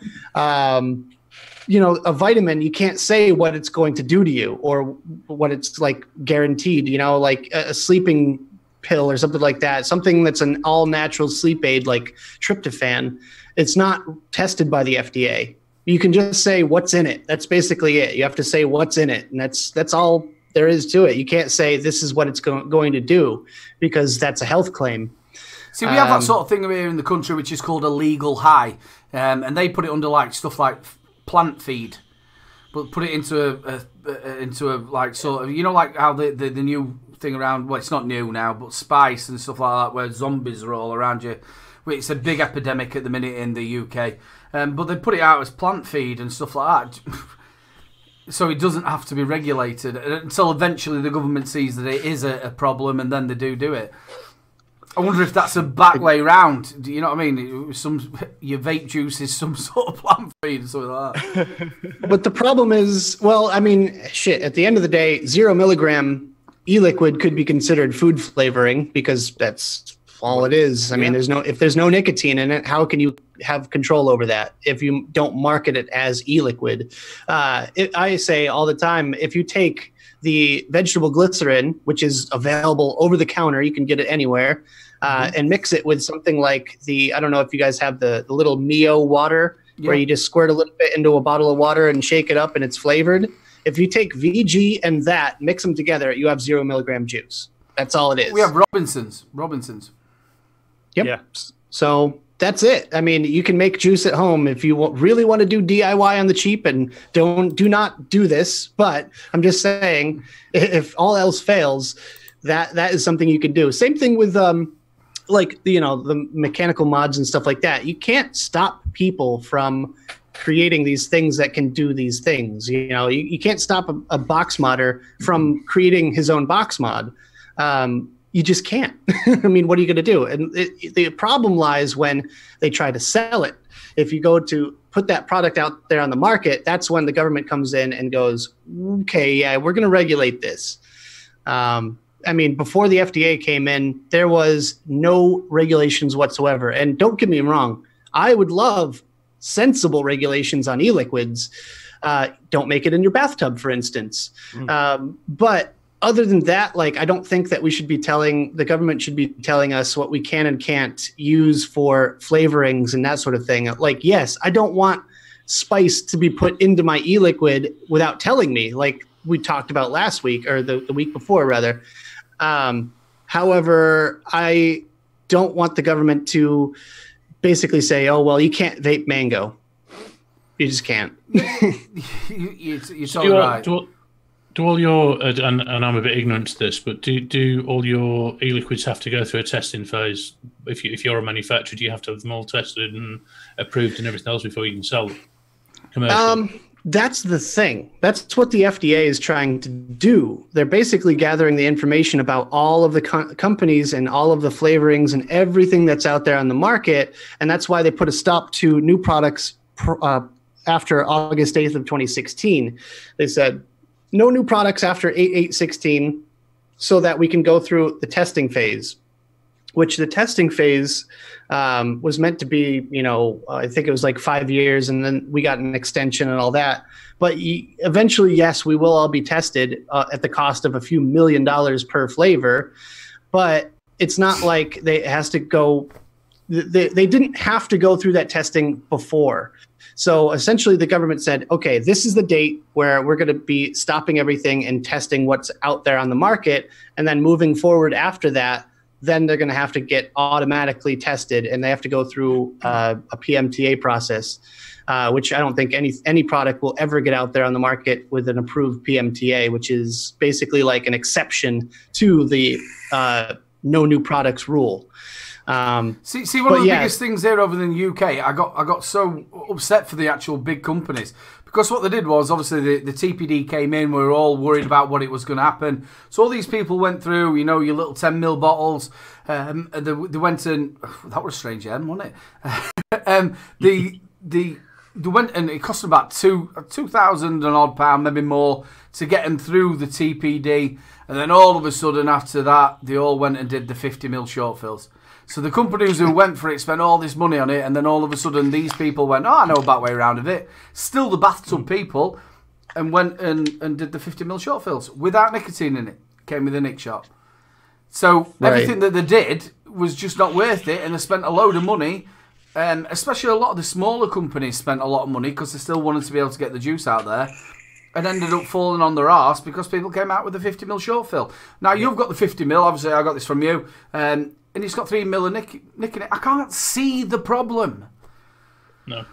you know, a vitamin, you can't say what it's going to do to you or what it's like guaranteed, you know, like a sleeping pill or something like that, something that's an all natural sleep aid like tryptophan. It's not tested by the FDA. You can just say what's in it. That's basically it. You have to say what's in it. And that's all there is to it. You can't say this is what it's going to do because that's a health claim. See, we have that sort of thing here in the country, which is called a legal high. And they put it under like stuff like plant feed, but put it into a like sort of, you know, like how the new thing around, well, it's not new now, but spice and stuff like that, where zombies are all around you. It's a big epidemic at the minute in the UK. But they put it out as plant feed and stuff like that. So it doesn't have to be regulated until eventually the government sees that it is a problem, and then they do it. I wonder if that's a back way round. Do you know what I mean? Your vape juice is some sort of plant feed or something like that. But the problem is, well, I mean, shit, at the end of the day, 0 milligram e-liquid could be considered food flavoring because that's all it is. I mean, if there's no nicotine in it, how can you have control over that if you don't market it as e-liquid? I say all the time, if you take the vegetable glycerin, which is available over the counter, you can get it anywhere, and mix it with something like I don't know if you guys have the little Mio water, where you just squirt a little bit into a bottle of water and shake it up and it's flavored. If you take VG and that, mix them together, you have 0 milligram juice. That's all it is. We have Robinsons. Yep. Yeah. So that's it. I mean, you can make juice at home if you really want to do DIY on the cheap, and do not do this. But I'm just saying, if all else fails, that is something you could do. Same thing with like, you know, the mechanical mods and stuff like that. You can't stop people from creating these things that can do these things. You know, you can't stop a box modder from creating his own box mod. You just can't. I mean, what are you going to do? And the problem lies when they try to sell it. If you go to put that product out there on the market, that's when the government comes in and goes, okay, yeah, we're going to regulate this. I mean, before the FDA came in, there was no regulations whatsoever. And don't get me wrong, I would love sensible regulations on e-liquids. Don't make it in your bathtub, for instance. But other than that, like, I don't think that the government should be telling us what we can and can't use for flavorings and that sort of thing. Like, yes, I don't want spice to be put into my e-liquid without telling me, like we talked about last week, or the week before, rather. However, I don't want the government to basically say, oh, well, you can't vape mango. You just can't. You're so right. Do all your, and I'm a bit ignorant to this, but do all your e-liquids have to go through a testing phase? If you're a manufacturer, do you have to have them all tested and approved and everything else before you can sell them commercially? That's the thing. That's what the FDA is trying to do. They're basically gathering the information about all of the companies and all of the flavorings and everything that's out there on the market, and that's why they put a stop to new products after August 8th of 2016. They said, no new products after 8/8/16, so that we can go through the testing phase, which the testing phase was meant to be, I think it was like 5 years, and then we got an extension and all that. But eventually, yes, we will all be tested at the cost of a few $1 million per flavor. But it's not like they didn't have to go through that testing before. So essentially the government said, okay, this is the date where we're going to be stopping everything and testing what's out there on the market. And then moving forward after that, then they're going to have to get automatically tested, and they have to go through a PMTA process, which I don't think any product will ever get out there on the market with an approved PMTA, which is basically like an exception to the no new products rule. See, one of the biggest things here over in the UK, I got so upset for the actual big companies, Because what they did was, obviously, the TPD came in. We were all worried about what it was going to happen. So all these people went through, you know, your little 10ml bottles. They went and... that was strange, wasn't it? They went and it cost them about £2,000 and odd pound, maybe more, to get them through the TPD. And then all of a sudden, after that, they all went and did the 50ml short fills. So the companies who went for it spent all this money on it, and then all of a sudden these people went, I know a better way around of it. Still the bathtub people, and went and did the 50ml short fills without nicotine in it. Came with a nick shot. So everything that they did was just not worth it, and they spent a load of money. Especially a lot of the smaller companies spent a lot of money because they still wanted to be able to get the juice out there, and ended up falling on their arse because people came out with a 50ml short fill. Now you've got the 50ml. Obviously, I got this from you. And it's got 3ml of nick in it. I can't see the problem. No.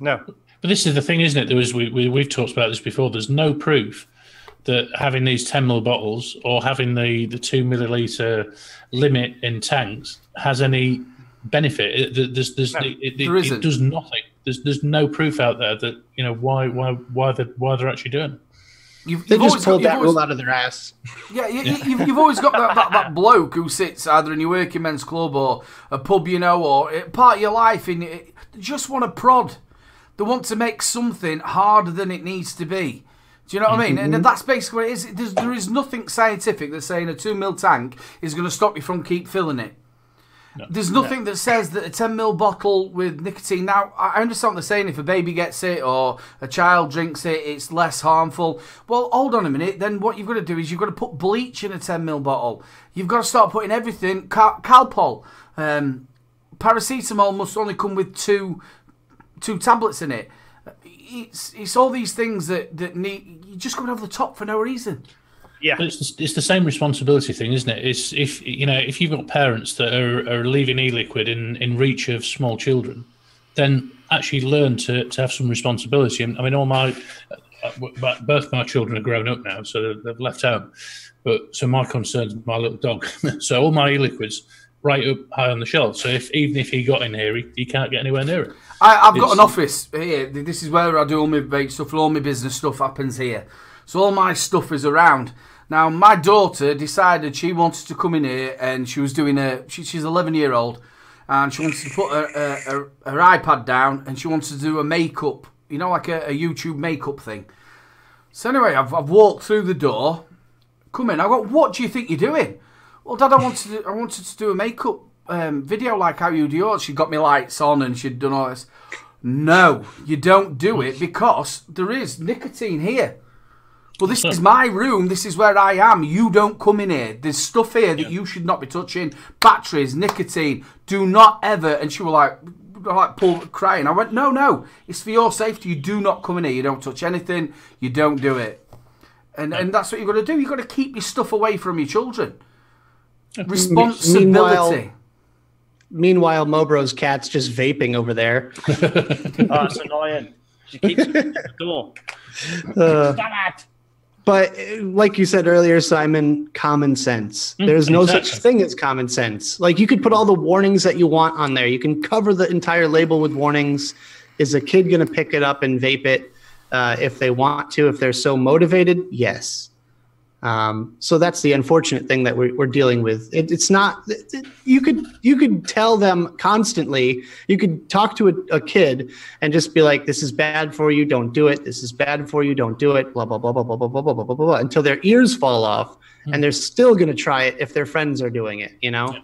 No. But this is the thing, isn't it? We've talked about this before. There's no proof that having these 10ml bottles or having the 2ml limit in tanks has any benefit. There isn't. It does nothing. There's no proof out there that, you know, why they're actually doing it. They just pulled that rule out of their ass. Yeah, you've always got that bloke who sits either in your working men's club or a pub, you know, or part of your life, and they just want to prod. They want to make something harder than it needs to be. Do you know what I mean? And that's basically what it is. There is nothing scientific that's saying a 2ml tank is going to stop you from keep filling it. No. There's nothing that says that a 10ml bottle with nicotine... Now, I understand what they're saying. If a baby gets it or a child drinks it, it's less harmful. Well, hold on a minute. Then what you've got to do is you've got to put bleach in a 10ml bottle. You've got to start putting everything... Calpol. Paracetamol must only come with two tablets in it. It's all these things that need... You just got to have the top for no reason. Yeah, but it's the same responsibility thing, isn't it? It's if you've got parents that are leaving e-liquid in reach of small children, then actually learn to have some responsibility. And I mean, both my children are grown up now, so they've left home. But so my concern is my little dog. So all my e-liquids right up high on the shelf. So even if he got in here, he can't get anywhere near it. I've got an office here. This is where I do all my vape stuff. All my business stuff happens here. So all my stuff is around. Now, my daughter decided she wanted to come in here, and she was doing she's 11-year-old, and she wanted to put her iPad down, and she wanted to do a makeup, you know, like a YouTube makeup thing. So anyway, I've walked through the door, come in, I go, what do you think you're doing? Well, Dad, I wanted to do a makeup video like how you do yours. She got me lights on, and she'd done all this. No, you don't do it because there is nicotine here. Well, this is my room. This is where I am. You don't come in here. There's stuff here that you should not be touching. Batteries, nicotine. Do not ever. And she was like crying. I went, no. It's for your safety. You do not come in here. You don't touch anything. You don't do it. And that's what you've got to do. You've got to keep your stuff away from your children. Responsibility. Meanwhile, Mobro's cat's just vaping over there. Oh, it's annoying. She keeps at the door. Stop it. But like you said earlier, Simon, common sense. There's no such thing as common sense. Like, you could put all the warnings that you want on there. You can cover the entire label with warnings. Is a kid going to pick it up and vape it if they want to, if they're so motivated? Yes. So that's the unfortunate thing that we're dealing with. It's not you could tell them constantly. You could talk to a kid and just be like, "This is bad for you. Don't do it. This is bad for you. Don't do it." Blah blah blah blah blah blah blah blah blah blah until their ears fall off, and they're still going to try it if their friends are doing it. You know.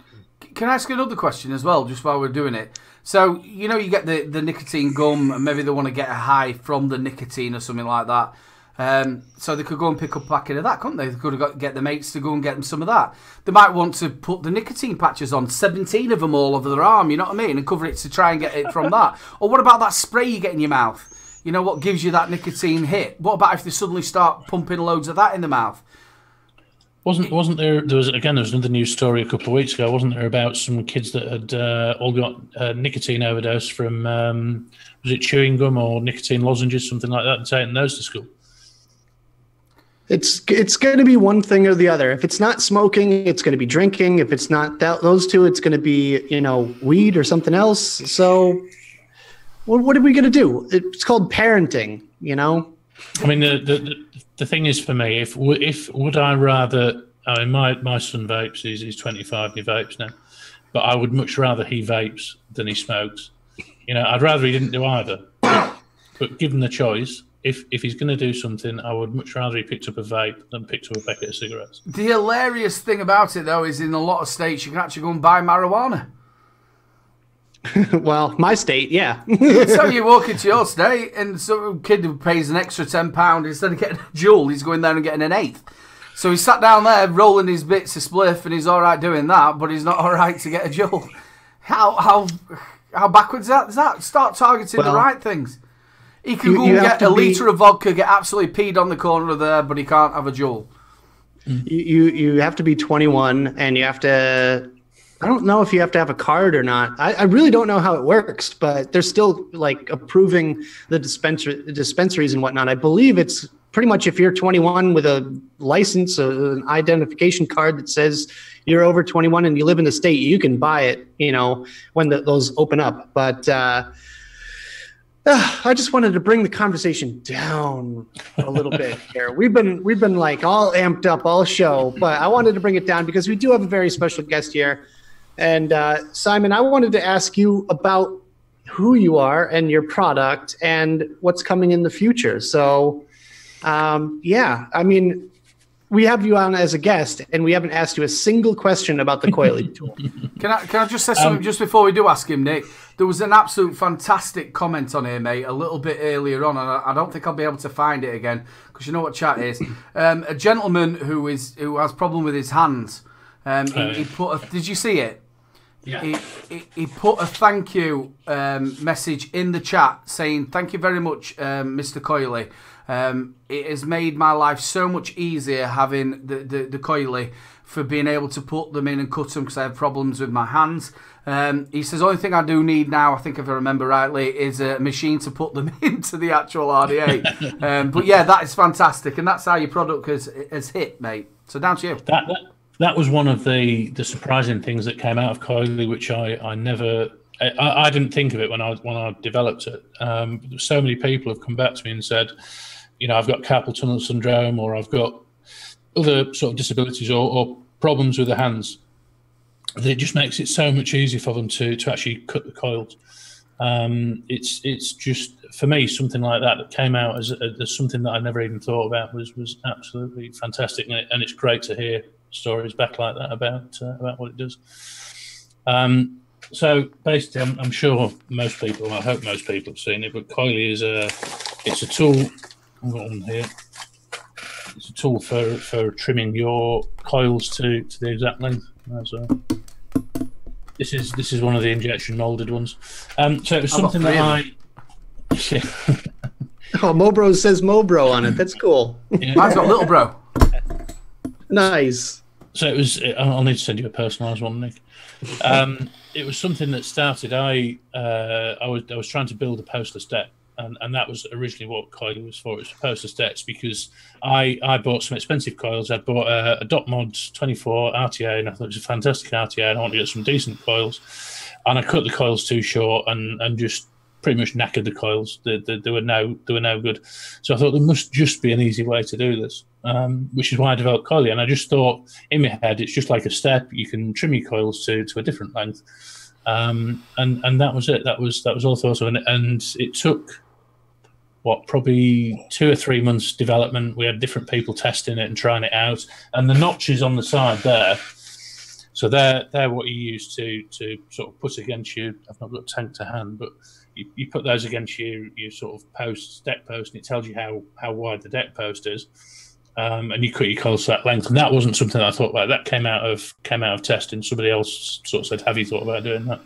Can I ask you another question as well, just while we're doing it? So you know, you get the nicotine gum, and maybe they want to get a high from the nicotine or something like that. So they could go and pick up a packet of that, couldn't they? They could have get the mates to go and get them some of that. They might want to put the nicotine patches on, 17 of them all over their arm, you know what I mean? And cover it to try and get it from that. Or what about that spray you get in your mouth? You know, what gives you that nicotine hit? What about if they suddenly start pumping loads of that in the mouth? Wasn't there was another news story a couple of weeks ago, wasn't there, about some kids that had all got nicotine overdose from, was it chewing gum or nicotine lozenges, something like that, and taking those to school? It's going to be one thing or the other. If it's not smoking, it's going to be drinking. If it's not those two, it's going to be, weed or something else. So what are we going to do? It's called parenting. you know? I mean, the thing is for me, if would I rather? I mean, my son vapes. He's 25 and he vapes now, but I would much rather he vapes than he smokes. You know, I'd rather he didn't do either. But given the choice, if he's going to do something, I would much rather he picked up a vape than picked up a packet of cigarettes. The hilarious thing about it, though, is in a lot of states you can actually go and buy marijuana. Well, my state, yeah. So you walk into your state and some kid who pays an extra £10 instead of getting a joule, he's going there and getting an eighth. So he's sat down there rolling his bits of spliff and he's all right doing that, but he's not all right to get a joule. How backwards is that? Start targeting the right things. He can go and get a litre of vodka, get absolutely peed on the corner of there, but he can't have a joule. You have to be 21 and you have to... I don't know if you have to have a card or not. I really don't know how it works, but they're still like approving the dispensaries and whatnot. I believe it's pretty much if you're 21 with a license, an identification card that says you're over 21 and you live in the state, you can buy it, you know, when those open up. But I just wanted to bring the conversation down a little bit here. We've been like all amped up all show, but I wanted to bring it down because we do have a very special guest here. And Simon, I wanted to ask you about who you are and your product and what's coming in the future. So, yeah, I mean, we have you on as a guest, and we haven't asked you a single question about the Coily tool. Can I just say something just before we do ask him, Nick? There was an absolute fantastic comment on here, mate, a little bit earlier on, and I don't think I'll be able to find it again because you know what chat is. A gentleman who has problem with his hands. He put did you see it? Yeah. He put a thank you message in the chat saying, thank you very much, Mr. Coily. It has made my life so much easier having the Coily for being able to put them in and cut them because I have problems with my hands. He says, only thing I do need now, I think if I remember rightly, is a machine to put them into the actual RDA. But yeah, that is fantastic. And that's how your product has hit, mate. So down to you. That was one of the surprising things that came out of Coily, which I never... I didn't think of it when I developed it. So many people have come back to me and said, you know, I've got carpal tunnel syndrome or I've got other sort of disabilities or problems with the hands. It just makes it so much easier for them to actually cut the coils. It's just, for me, something like that came out as something that I never even thought about was absolutely fantastic. And it's great to hear stories back like that about what it does. So basically, I'm sure most people, I hope most people have seen it, but Coily is it's a tool. I've got one here. It's a tool for trimming your coils to the exact length. This is one of the injection molded ones. So it was something that I. Yeah. Oh, Mobro says Mobro on it. That's cool. Yeah. Mine's got Little Bro. Nice. So it was. I'll need to send you a personalised one, Nick. It was something that started. I was trying to build a postless deck, and that was originally what Coily was for. It was postless decks because I bought some expensive coils. I bought a Dot Mod 24 RTA, and I thought it was a fantastic RTA. And I wanted to get some decent coils, and I cut the coils too short and just pretty much knackered the coils. They were no good. So I thought there must just be an easy way to do this, which is why I developed Coily. And I just thought in my head, it's just like a step. You can trim your coils to a different length, and that was it. That was all thought of, and it took probably 2 or 3 months development. We had different people testing it and trying it out, and the notches on the side there. So they're what you use to sort of put against you. I've not got a tank to hand, but you put those against your sort of deck post, and it tells you how wide the deck post is, and you cut your coils to that length. And that wasn't something I thought about. That came out of testing. Somebody else sort of said, "Have you thought about doing that?"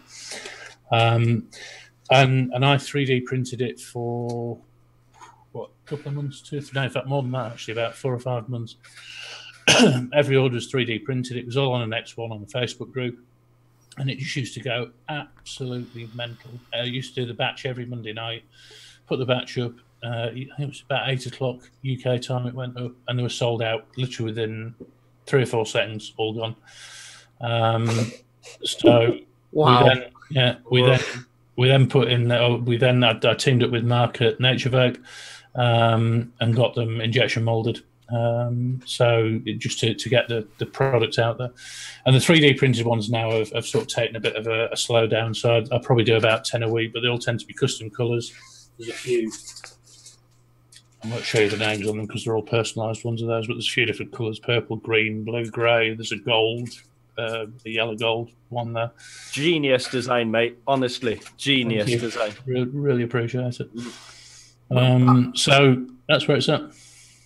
And I 3D printed it for a couple of months, in fact more than that actually, about 4 or 5 months. Every order was 3D printed. It was all on an X1 on the Facebook group. And it just used to go absolutely mental. I used to do the batch every Monday night, put the batch up. I think it was about 8 o'clock UK time it went up, and they were sold out literally within 3 or 4 seconds, all gone. So wow. we then put in. I teamed up with Mark at Nature Vape, and got them injection molded. So just to get the product out there. And the 3D printed ones now have sort of taken a bit of a slowdown. So I probably do about 10 a week, but they all tend to be custom colours. There's a few. I won't show you the names on them because they're all personalised ones of those, but there's a few different colours: purple, green, blue, grey. There's a gold, the yellow gold one there. Genius design, mate. Honestly, genius design. Really appreciate it. So that's where it's at.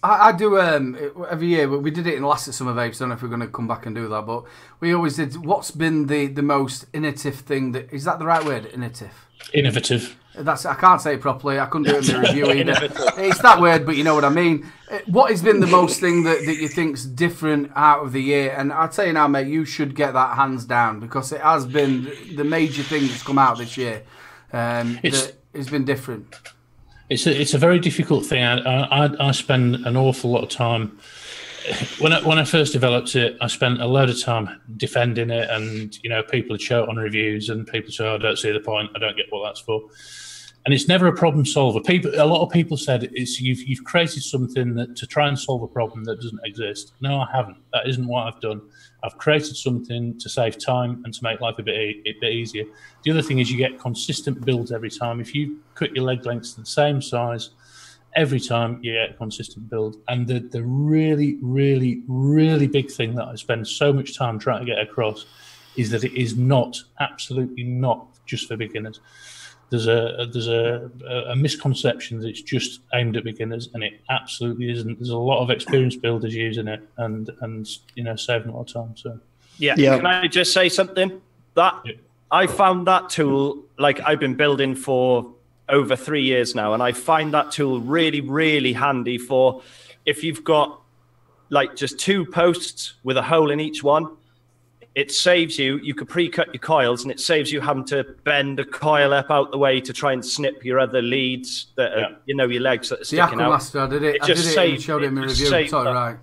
I do every year. We did it in last Summer Vapes. I don't know if we're going to come back and do that, but we always did. What's been the most innovative thing? Is that the right word? Innovative. I can't say it properly. I couldn't do it in the review either. It's that word, but you know what I mean. What has been the most thing that you think's different out of the year? And I'll tell you now, mate, you should get that hands down because it has been the major thing that's come out this year. It's been different. It's a very difficult thing. I spend an awful lot of time. When I first developed it, I spent a load of time defending it, and people would show it on reviews, and people say, "Oh, I don't see the point. I don't get what that's for." And it's never a problem solver. A lot of people said you've created something to try and solve a problem that doesn't exist. No, I haven't. That isn't what I've done. I've created something to save time and to make life a bit easier. The other thing is you get consistent builds every time. If you cut your leg lengths to the same size, every time you get a consistent build. And the really, really, really big thing that I spend so much time trying to get across is that it is absolutely not just for beginners. There's a misconception that it's just aimed at beginners, and it absolutely isn't. There's a lot of experienced builders using it, and saving a lot of time. So yeah. Can I just say something? I found that tool, like I've been building for over 3 years now, and I find that tool really, really handy for if you've got like just 2 posts with a hole in each one. It saves you could pre-cut your coils, and it saves you having to bend a coil up out the way to try and snip your other leads that are, your legs that are sticking out. Master, I did it and showed it in my review. Totally right.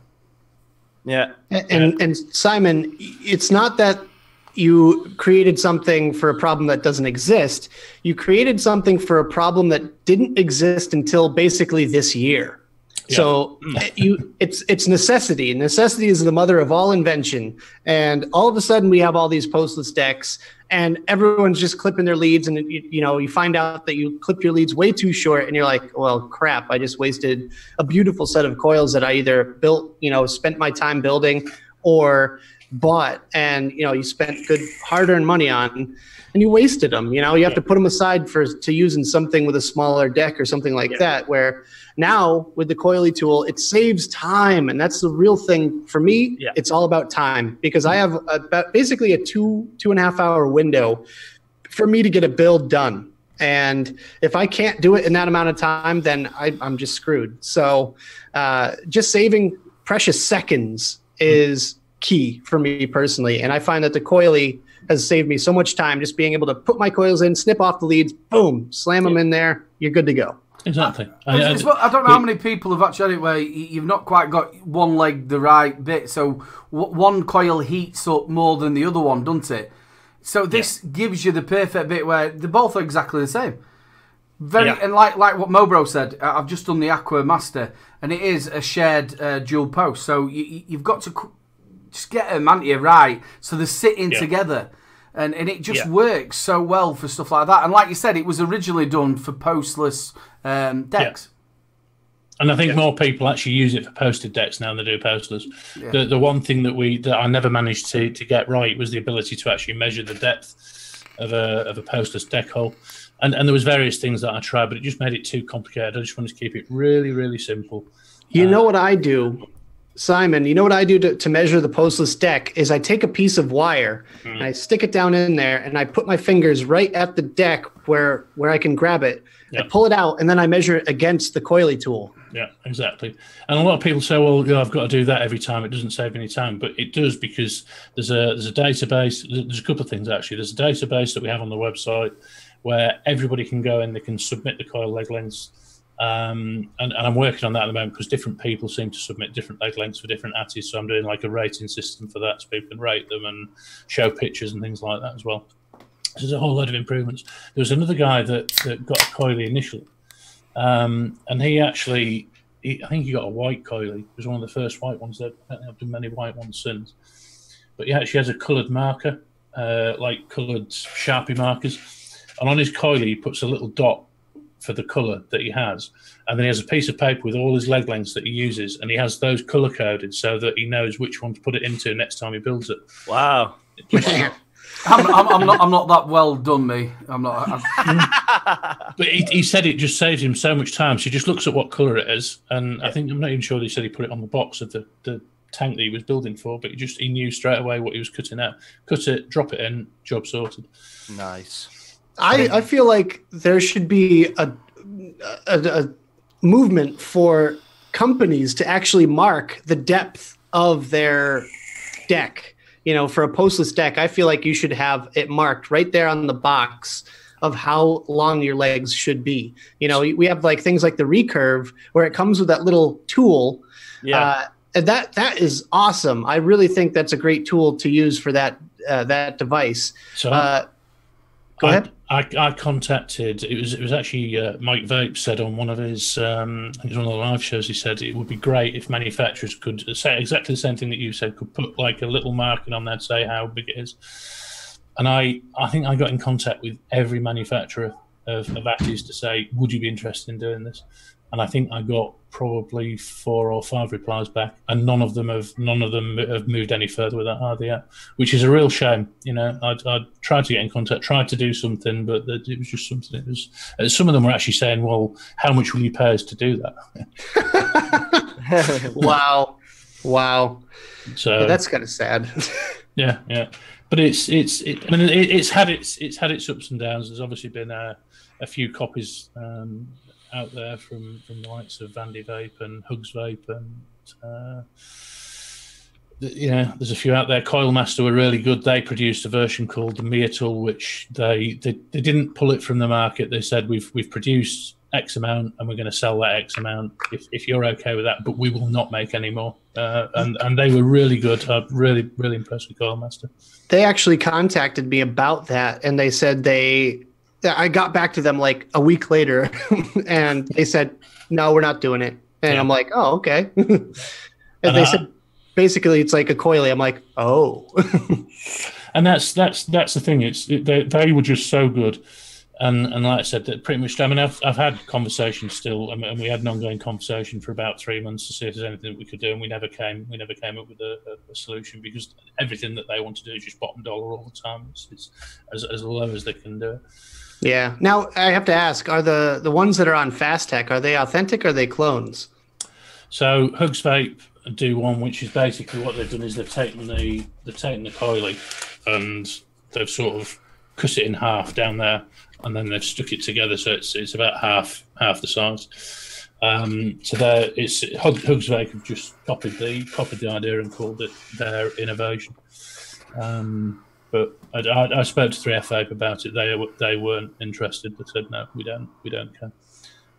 Yeah. And Simon, it's not that you created something for a problem that doesn't exist. You created something for a problem that didn't exist until basically this year. Yeah. So it's necessity. Necessity is the mother of all invention. And all of a sudden we have all these postless decks, and everyone's just clipping their leads. And you find out that you clip your leads way too short, and you're like, well, crap! I just wasted a beautiful set of coils that I either built, spent my time building, or bought, and you spent good hard-earned money on, and you wasted them. You have to put them aside to use in something with a smaller deck or something like that. Where now with the Coily tool, it saves time, and that's the real thing for me. Yeah. It's all about time, because I have basically a 2.5 hour window for me to get a build done. And if I can't do it in that amount of time, then I'm just screwed. So just saving precious seconds is key for me personally. And I find that the Coily has saved me so much time, just being able to put my coils in, snip off the leads, boom, slam them in there, you're good to go. Exactly. I don't know how many people have actually had it where you've not quite got one leg the right bit, so one coil heats up more than the other one, doesn't it? So this gives you the perfect bit where they're both exactly the same. And like what Mobro said, I've just done the Aqua Master, and it is a shared dual post. So you've got to just get them, haven't you, right? So they're sitting together. And it just works so well for stuff like that. And like you said, it was originally done for postless decks. Yeah. And I think more people actually use it for posted decks now than they do postless. Yeah. The one thing that I never managed to get right was the ability to actually measure the depth of a postless deck hole. And there was various things that I tried, but it just made it too complicated. I just wanted to keep it really, really simple. You know what I do? Simon, you know what I do to measure the postless deck is I take a piece of wire and I stick it down in there, and I put my fingers right at the deck where I can grab it. I pull it out, and then I measure it against the Coily tool. Yeah, exactly. And a lot of people say, well, I've got to do that every time. It doesn't save any time. But it does, because there's a database. There's a couple of things, actually. There's a database that we have on the website where everybody can go in. They can submit the coil leg lengths. And I'm working on that at the moment, because different people seem to submit different leg lengths for different atties. So I'm doing like a rating system for that, so people can rate them and show pictures and things like that as well. So there's a whole load of improvements. There was another guy that got a Coily initially, And he actually, I think he got a white Coily. It was one of the first white ones. I don't think I've done many white ones since. But he actually has a coloured marker, like coloured Sharpie markers. And on his Coily, he puts a little dot for the colour that he has. And then he has a piece of paper with all his leg lengths that he uses. And he has those colour coded so that he knows which one to put it into next time he builds it. Wow. I'm not that well done, me. I'm not. But he said it just saves him so much time. So he just looks at what colour it is. And I think, I'm not even sure that he said he put it on the box of the tank that he was building for, but he knew straight away what he was cutting out. Cut it, drop it in, job sorted. Nice. I feel like there should be a movement for companies to actually mark the depth of their deck. You know, for a postless deck, I feel like you should have it marked right there on the box of how long your legs should be. You know, we have like things like the recurve where it comes with that little tool. Yeah. And that is awesome. I really think that's a great tool to use for that device. So go ahead. I contacted. It was actually Mike Vape said on one of his. I think it was one of the live shows. He said it would be great if manufacturers could say exactly the same thing that you said. Could put like a little marking on there to say how big it is. And I think I got in contact with every manufacturer of Acties to say, would you be interested in doing this? And I think I got probably 4 or 5 replies back, and none of them have moved any further with that either yet, which is a real shame. You know, I tried to get in contact, tried to do something, but it was just something. It was some of them were actually saying, "Well, how much will you pay us to do that?" Wow. So yeah, that's kind of sad. Yeah. But it's had its ups and downs. There's obviously been a few copies out there from the likes of Vandy Vape and Hugs Vape, and there's a few out there. Coil Master were really good. They produced a version called the Meatal, which they didn't pull it from the market. They said we've produced X amount and we're going to sell that X amount if you're okay with that, but we will not make any more. And they were really good. I'm really impressed with Coil Master. They actually contacted me about that, and they said I got back to them like a week later, and they said, "No, we're not doing it." And I'm like, "Oh, okay." And they said, basically, it's like a Coily. I'm like, "Oh." And that's the thing. They were just so good, and like I said, that pretty much. I mean, I've had conversations still, and we had an ongoing conversation for about 3 months to see if there's anything that we could do, and we never came up with a solution, because everything that they want to do is just bottom dollar all the time. It's as low as they can do it. Yeah. Now I have to ask: are the ones that are on Fast Tech, are they authentic or are they clones? So Hugs Vape do one, which is basically what they've done is they've taken the Coily and they've sort of cut it in half down there, and then they've stuck it together, so it's about half the size. So Hugs Vape have just copied the idea and called it their innovation. But I spoke to 3F Vape about it. They weren't interested. They said, "No, we don't care.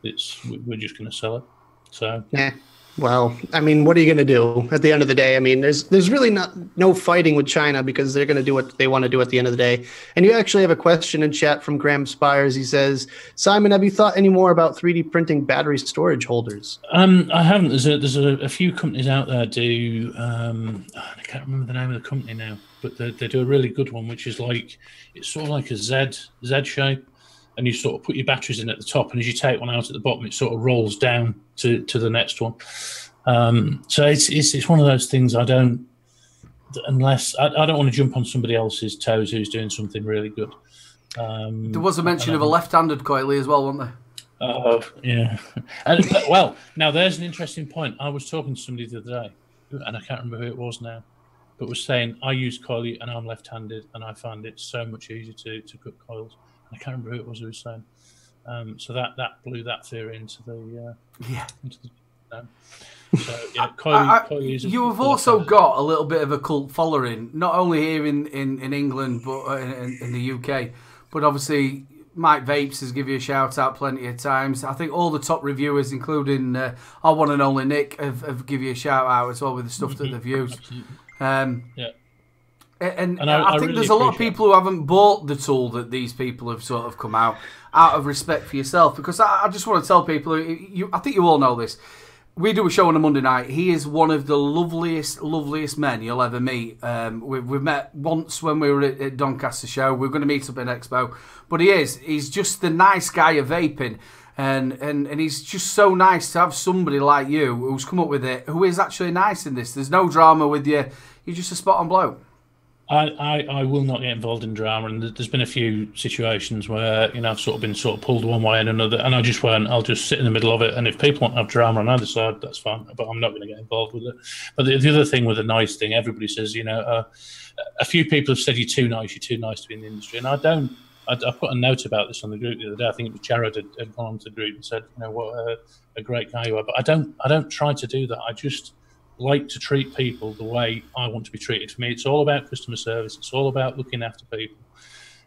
We're just going to sell it." So yeah. Well, I mean, what are you going to do at the end of the day? I mean, there's really no fighting with China, because they're going to do what they want to do at the end of the day. And you actually have a question in chat from Graham Spires. He says, "Simon, have you thought any more about 3D printing battery storage holders?" I haven't. There's a few companies out there do. I can't remember the name of the company now, but they do a really good one, which is like, it's sort of like a Z shape, and you sort of put your batteries in at the top, and as you take one out at the bottom, it sort of rolls down to the next one. So it's one of those things I don't want to jump on somebody else's toes who's doing something really good. There was a mention of a left-handed Coily as well, wasn't there? Oh, yeah. Well, now there's an interesting point. I was talking to somebody the other day, and I can't remember who it was now, but was saying, I use Coily and I'm left-handed, and I find it so much easier to cut coils. I can't remember who it was who was saying. So that blew that theory into the so yeah, Coily is. You have also got a little bit of a cult following, not only here in England but in the UK, but obviously Mike Vapes has given you a shout out plenty of times. I think all the top reviewers, including our one and only Nick, have given you a shout out as well with the stuff that they've used. Yeah. And I think really there's a lot of people who haven't bought the tool that these people have sort of come out of respect for yourself. Because I just want to tell people, I think you all know this. We do a show on a Monday night. He is one of the loveliest men you'll ever meet. We've met once when we were at Doncaster show. We're going to meet up in Expo. But he's just the nice guy of vaping. And he's just so nice to have somebody like you who's come up with it, who is actually nice in this. There's no drama with you. You're just a spot-on bloke. I will not get involved in drama, and there's been a few situations where I've been pulled one way and another, and I just won't. I'll just sit in the middle of it, and if people want to have drama on either side, that's fine. But I'm not going to get involved with it. But the other thing with the nice thing, everybody says, a few people have said you're too nice to be in the industry, and I don't. I put a note about this on the group the other day. I think it was Jared had gone onto the group and said, what a great guy you are. But I don't try to do that. I just like to treat people the way I want to be treated. For me, it's all about customer service. It's all about looking after people.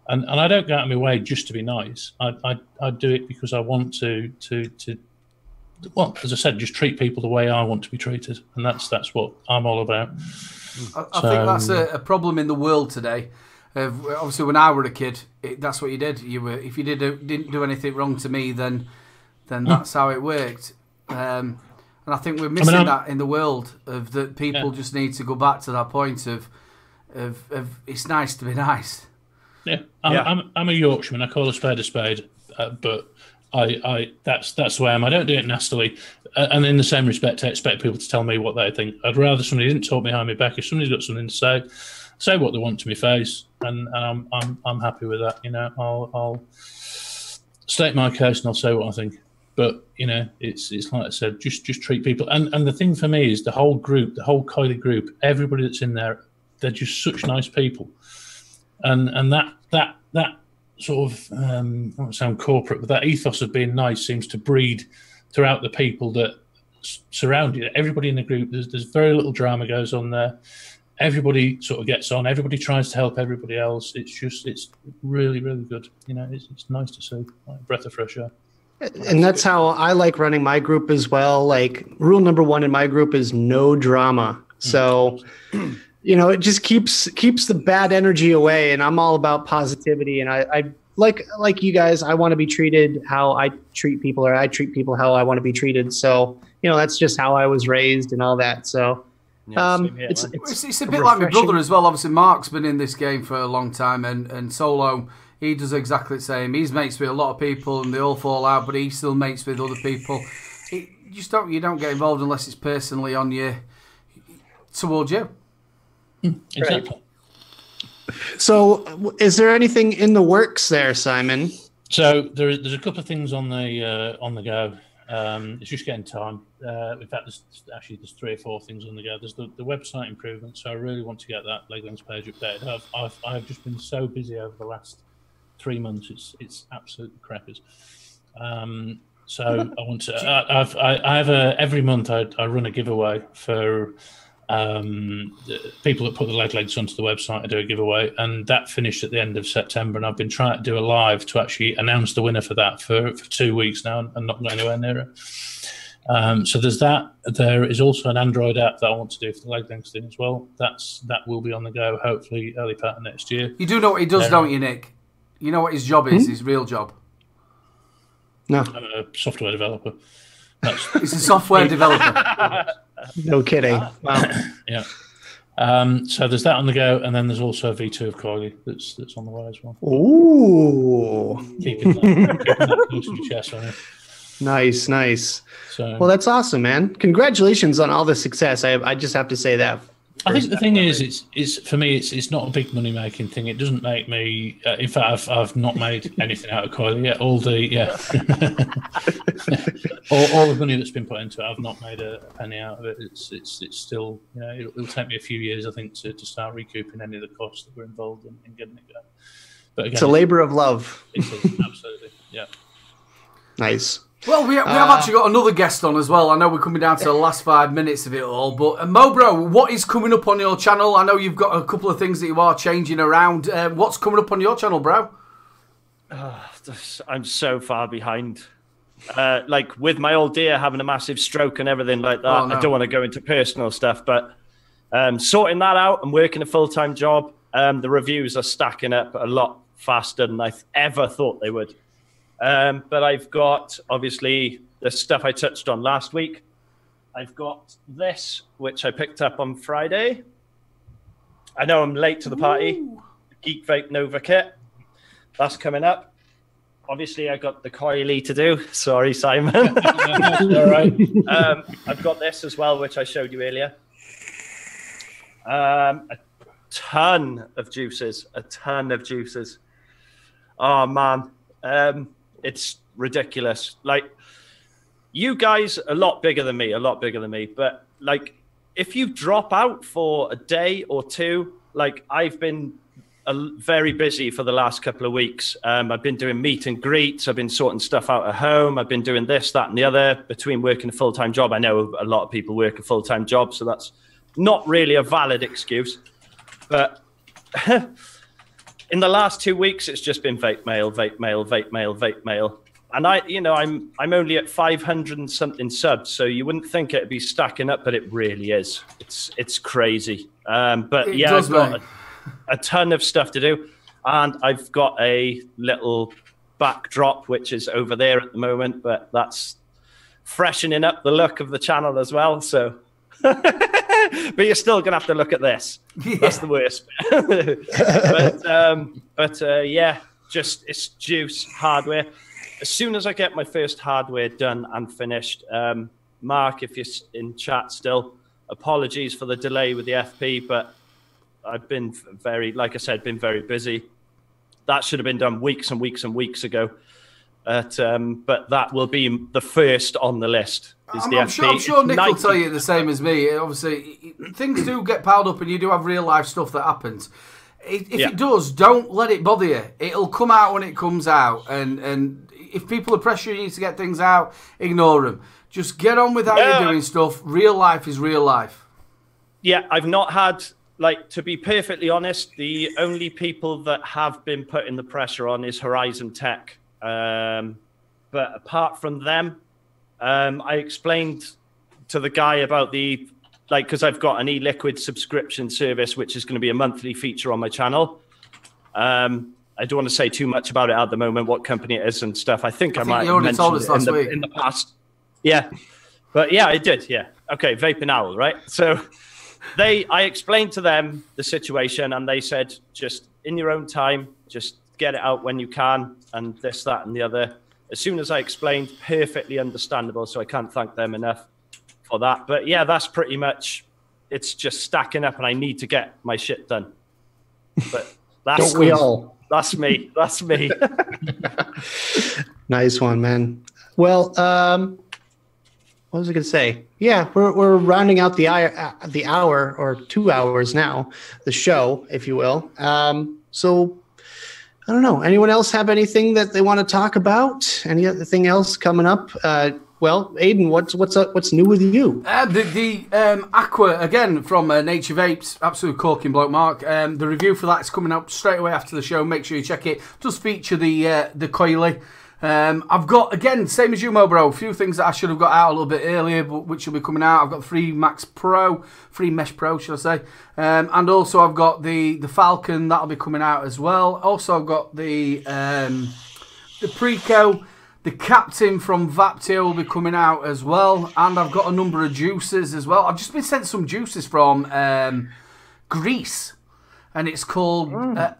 And I don't go out of my way just to be nice. I do it because I want to well, as I said, just treat people the way I want to be treated. And that's what I'm all about. I think that's a problem in the world today. Obviously, when I were a kid, that's what you did. If you didn't do anything wrong to me, then that's how it worked. And I think we're missing that in the world of that people just need to go back to that point of it's nice to be nice. Yeah, I'm a Yorkshireman. I call a spade, but that's the way I am. I don't do it nastily, and in the same respect, I expect people to tell me what they think. I'd rather somebody didn't talk behind my back. If somebody's got something to say what they want to my face, and I'm happy with that. I'll state my case and I'll say what I think. But it's like I said, just treat people. And the thing for me is the whole group, the whole Coily group, everybody that's in there, they're just such nice people. And that sort of I don't sound corporate, but that ethos of being nice seems to breed throughout the people that surround you. Everybody in the group, there's very little drama goes on there. Everybody sort of gets on. Everybody tries to help everybody else. It's really, really good. It's nice to see, like a breath of fresh air. And that's how I like running my group as well. Like rule number one in my group is no drama. So, it just keeps the bad energy away. And I'm all about positivity. And I like you guys, I want to be treated how I treat people, or I treat people how I want to be treated. So, that's just how I was raised and all that. So, it's a bit like my brother as well. Obviously, Mark's been in this game for a long time, and Solo, he does exactly the same. He's mates with a lot of people, and they all fall out, but he still mates with other people. You don't get involved unless it's personally on you, towards you. Exactly. So, is there anything in the works there, Simon? So there's a couple of things on the go. It's just getting time. In fact, there's 3 or 4 things on the go. There's the website improvement, so I really want to get that leg length page updated. I've just been so busy over the last 3 months. It's absolute crackers. So I want to. I have every month I run a giveaway for people that put the leg lengths onto the website. I do a giveaway, and that finished at the end of September. And I've been trying to do a live to actually announce the winner for that for 2 weeks now, and not anywhere near it. So there's that. There is also an Android app that I want to do for the leg length thing as well. That will be on the go, hopefully early part of next year. You do know what he does, don't you, Nick? You know what his job is, his real job? No. I'm a software developer. He's a software developer. No kidding. Wow. Yeah. So there's that on the go, and then there's also a V2 of Coily that's on the way as well. Ooh. Keeping that close to your chest on it. Nice. So, well, that's awesome, man. Congratulations on all the success. I just have to say that. I think the thing is for me, it's not a big money making thing. It doesn't make me. In fact, I've not made anything out of Coily yet. All the money that's been put into it, I've not made a penny out of it. It's still, it'll take me a few years, I think, to start recouping any of the costs that were involved in getting it going. But again, it's a labor of love. It is, absolutely, yeah. Nice. Well, we have actually got another guest on as well. I know we're coming down to the last 5 minutes of it all, but Mobro, what is coming up on your channel? I know you've got a couple of things that you are changing around. What's coming up on your channel, bro? I'm so far behind. Like with my old dear having a massive stroke and everything like that. Oh, no. I don't want to go into personal stuff, but sorting that out and working a full-time job, The reviews are stacking up a lot faster than I ever thought they would. But I've got, obviously, the stuff I touched on last week. I've got this, which I picked up on Friday. I know I'm late to the party. Ooh. Geek Vape Nova kit. That's coming up. Obviously, I got the Coily to do. Sorry, Simon. All right. I've got this as well, which I showed you earlier. A ton of juices. A ton of juices. Oh, man. It's ridiculous. Like, you guys are a lot bigger than me. But, like, if you drop out for a day or two, like, I've been very busy for the last couple of weeks. I've been doing meet and greets. I've been sorting stuff out at home. I've been doing this, that, and the other between working a full-time job. I know a lot of people work a full-time job, so that's not really a valid excuse. But in the last 2 weeks, it's just been vape mail, vape mail, vape mail, vape mail. And I'm only at 500 and something subs, so you wouldn't think it'd be stacking up, but it really is. It's crazy. But yeah, I've got a ton of stuff to do, and I've got a little backdrop which is over there at the moment, but that's freshening up the look of the channel as well. So, but you're still gonna have to look at this. Yeah. That's the worst. but yeah, just it's juice hardware. As soon as I get my first hardware done and finished, Mark, if you're in chat still, apologies for the delay with the FP, but I've been like I said, been very busy. That should have been done weeks and weeks and weeks ago. But that will be the first on the list. I'm sure Nick will tell you the same as me. Obviously, things do get piled up and you do have real life stuff that happens. If it does, don't let it bother you. It'll come out when it comes out. And if people are pressuring you to get things out, ignore them. Just get on with how you're doing stuff. Real life is real life. Yeah, I've not had, like, to be perfectly honest, the only people that have been putting the pressure on is Horizon Tech. But apart from them, I explained to the guy about the, like, because I've got an e-liquid subscription service, which is going to be a monthly feature on my channel. I don't want to say too much about it at the moment, what company it is and stuff. I think I might have mentioned it in the past. Yeah. But yeah, I did. Yeah. Okay. Vaping Owl, right? So I explained to them the situation and they said, just in your own time, just get it out when you can. And this, that, and the other. As soon as I explained, perfectly understandable. So I can't thank them enough for that. But yeah, that's pretty much, it's just stacking up and I need to get my shit done. But that's, don't we all? That's me. That's me. Nice one, man. Well, what was I going to say? Yeah, we're rounding out the hour or 2 hours now, the show, if you will. So I don't know. Anyone else have anything that they want to talk about? Any other thing else coming up? Well, Aiden, what's up? What's new with you? The Aqua again from Nature Vapes, absolute corking bloke, Mark. The review for that is coming up straight away after the show. Make sure you check it. It does feature the Coily. I've got, again, same as you, Mo Bro, a few things that I should have got out a little bit earlier, but which will be coming out. I've got 3 Mesh Pro, should I say. And also I've got the Falcon, that'll be coming out as well. Also I've got the Preco, the Captain from Vaptio will be coming out as well. And I've got a number of juices as well. I've just been sent some juices from Greece, and it's called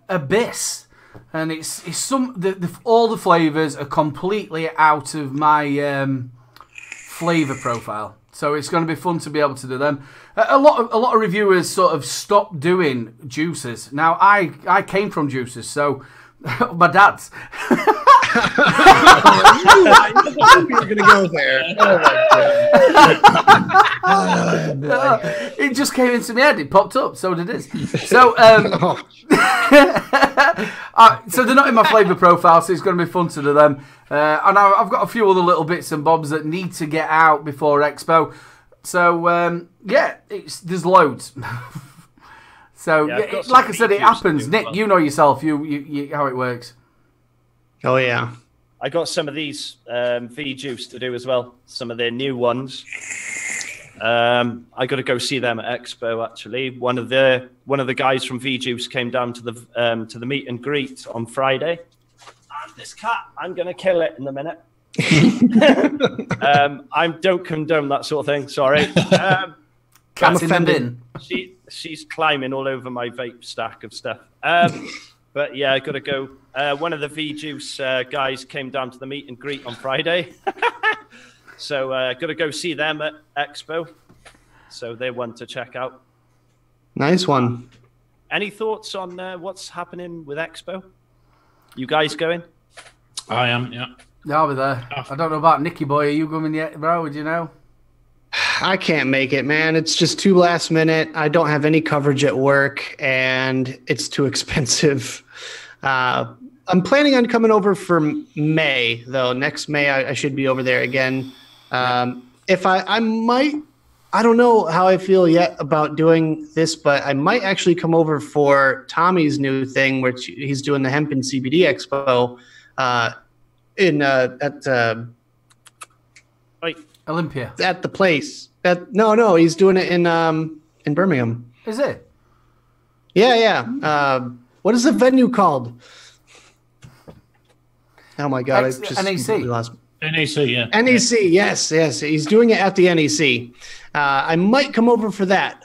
Abyss. And it's some all the flavors are completely out of my flavor profile, so it's going to be fun to be able to do them. A lot of reviewers sort of stopped doing juices. Now I came from juices, so my dad's. You're going to go there. Oh my God. It just came into my head. It popped up. So did it. So, so they're not in my flavour profile, so it's going to be fun to do them. And I've got a few other little bits and bobs that need to get out before Expo. So, yeah, there's loads. So, yeah, like I said, it happens. Nick, you know yourself. You how it works. Oh, yeah. I got some of these V Juice to do as well. Some of their new ones. I got to go see them at Expo. Actually, one of the guys from V Juice came down to the meet and greet on Friday. And this cat, I'm gonna kill it in a minute. I don't condone that sort of thing. Sorry. Cat's in the bin. She's climbing all over my vape stack of stuff. But yeah, I got to go. One of the V Juice guys came down to the meet and greet on Friday. So got to go see them at Expo. So they're one to check out. Nice one. Any thoughts on what's happening with Expo? You guys going? I am, yeah. Yeah, I'll be there. I don't know about Nicky Boy. Are you going yet, bro? Would you know? I can't make it, man. It's just too last minute. I don't have any coverage at work, and it's too expensive. I'm planning on coming over for May, though. Next May, I should be over there again. If I might, I don't know how I feel yet about doing this, but I might actually come over for Tommy's new thing, which he's doing the Hemp and CBD Expo Olympia. At the place. No, he's doing it in Birmingham. Is it? Yeah. What is the venue called? Oh my god, I just NEC. lost. NEC, yeah. NEC, yes. He's doing it at the NEC. I might come over for that.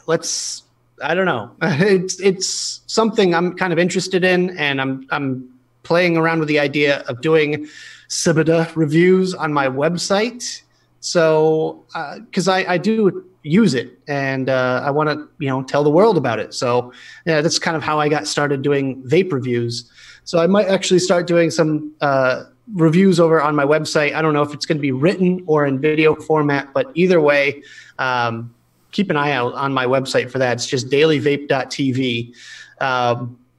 I don't know. It's something I'm kind of interested in, and I'm playing around with the idea of doing Sibida reviews on my website. So, because I do use it, and I want to tell the world about it. So yeah, that's kind of how I got started doing vape reviews. So I might actually start doing some reviews over on my website. I don't know if it's going to be written or in video format, but either way, keep an eye out on my website for that. It's just dailyvape.tv.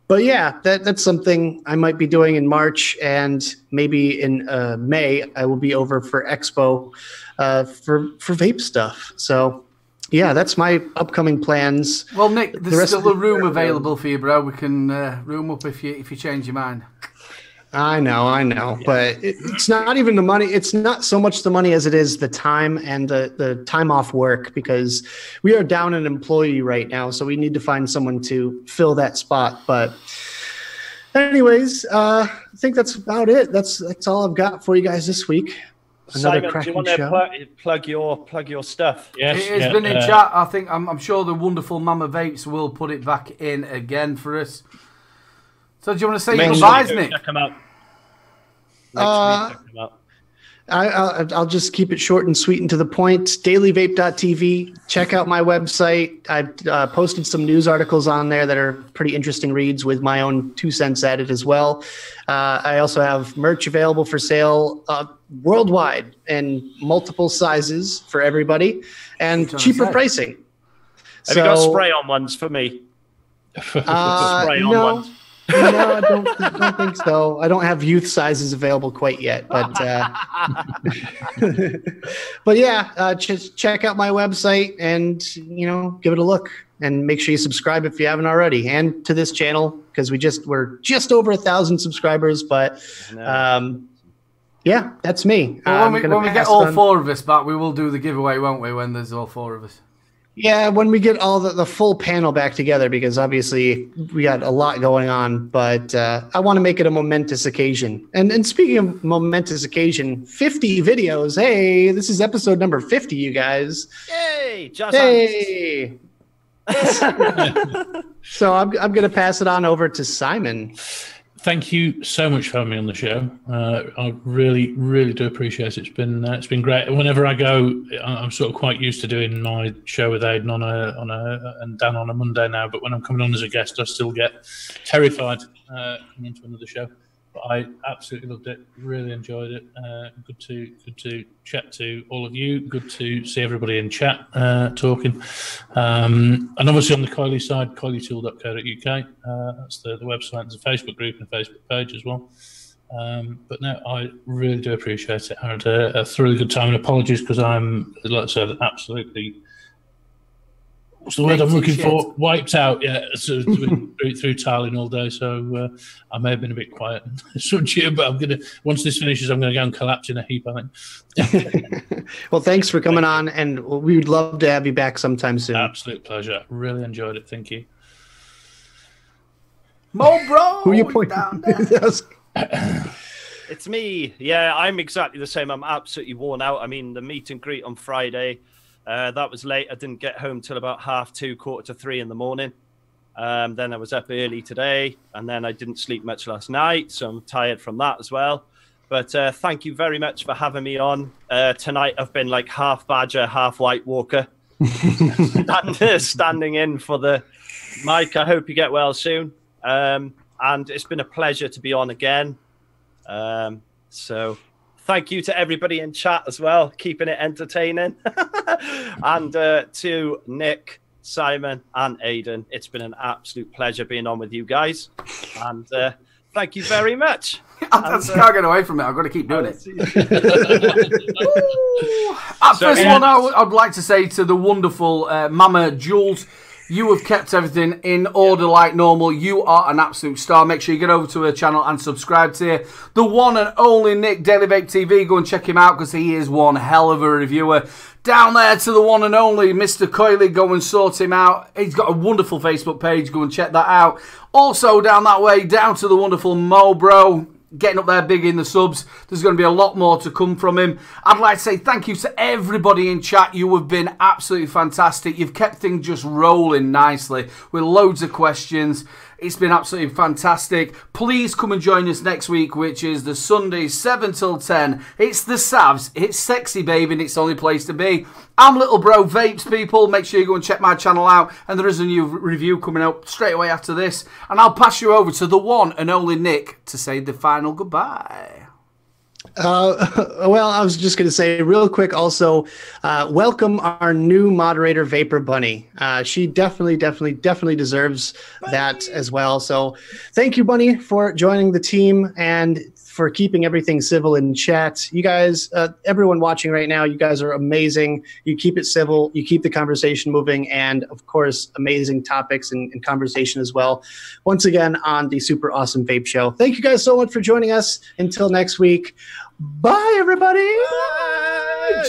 But yeah, that's something I might be doing in March, and maybe in May I will be over for Expo for vape stuff. So yeah, that's my upcoming plans. Well, Nick, there's still a room available for you, bro. We can room up if you change your mind. I know, but it's not even the money. It's not so much the money as it is the time and the time off work, because we are down an employee right now, so we need to find someone to fill that spot. But anyways, I think that's about it. That's all I've got for you guys this week. Another Simon, do you want cracking to plug your stuff? Yes, it's been in chat. I think I'm sure the wonderful Mama Vapes will put it back in again for us. So do you want to say your goodbyes, Nick? Check them out. I'll just keep it short and sweet and to the point. Dailyvape.tv. Check out my website. I've posted some news articles on there that are pretty interesting reads with my own 2 cents added as well. I also have merch available for sale worldwide in multiple sizes for everybody and cheaper pricing. Have you got spray-on ones for me? Spray-on ones. No, I don't think so. I don't have youth sizes available quite yet, but but yeah, just check out my website and give it a look, and make sure you subscribe if you haven't already, and to this channel, because we're just over 1,000 subscribers. But yeah, that's me. Well, when we get all 4 of us back, we will do the giveaway, won't we? When there's all 4 of us. Yeah, when we get all the full panel back together, because obviously we got a lot going on, but I want to make it a momentous occasion. And speaking of momentous occasion, 50 videos. Hey, this is episode number 50, you guys. Yay! Hey! So I'm going to pass it on over to Simon. Thank you so much for having me on the show. I really, really do appreciate it. It's been great. Whenever I go, I'm sort of quite used to doing my show with Aidan and Dan on a Monday now. But when I'm coming on as a guest, I still get terrified coming into another show. But I absolutely loved it. Really enjoyed it. Good to chat to all of you. Good to see everybody in chat talking. And obviously on the Coily side, coilytool.co.uk. That's the website. There's a Facebook group and a Facebook page as well. But no, I really do appreciate it. I had a thoroughly good time, and apologies because I'm, like I said, absolutely what's the word I'm looking for? Wiped out, yeah. So through tiling all day, so I may have been a bit quiet. But I'm gonna once this finishes, I'm gonna go and collapse in a heap. I think. Well, thanks for coming on, and we would love to have you back sometime soon. Absolute pleasure. Really enjoyed it. Thank you. Mo, bro. Who are you pointing? Down there? It's me. Yeah, I'm exactly the same. I'm absolutely worn out. I mean, the meet and greet on Friday, that was late. I didn't get home till about 2:30, 2:45 in the morning. Then I was up early today, and then I didn't sleep much last night, so I'm tired from that as well. But thank you very much for having me on. Tonight I've been like half Badger, half White Walker, standing in for the Mike. I hope you get well soon. And it's been a pleasure to be on again. So thank you to everybody in chat as well, keeping it entertaining. And to Nick, Simon, and Aidan, it's been an absolute pleasure being on with you guys. And thank you very much. I can't get away from it. I've got to keep doing it. First one, I'd like to say to the wonderful Mama Jules, you have kept everything in order like normal. You are an absolute star. Make sure you get over to her channel and subscribe to her. The one and only Nick, Daily Vape TV. Go and check him out because he is one hell of a reviewer. Down there to the one and only Mr. Coily. Go and sort him out. He's got a wonderful Facebook page. Go and check that out. Also down that way, down to the wonderful Mo Bro. Getting up there big in the subs. There's going to be a lot more to come from him. I'd like to say thank you to everybody in chat. You have been absolutely fantastic. You've kept things just rolling nicely with loads of questions. It's been absolutely fantastic. Please come and join us next week, which is the Sunday 7 till 10. It's the Savs. It's sexy, baby, and it's the only place to be. I'm Little Bro Vapes, people. Make sure you go and check my channel out. And there is a new review coming out straight away after this. And I'll pass you over to the one and only Nick to say the final goodbye. Well, I was just going to say real quick also, welcome our new moderator, Vapor Bunny. She definitely deserves that as well. So thank you, Bunny, for joining the team and for keeping everything civil in chat. You guys, everyone watching right now, you guys are amazing. You keep it civil, you keep the conversation moving, and of course, amazing topics and conversation as well. Once again, on the Super Awesome Vape Show. Thank you guys so much for joining us. Until next week. Bye, everybody. Bye.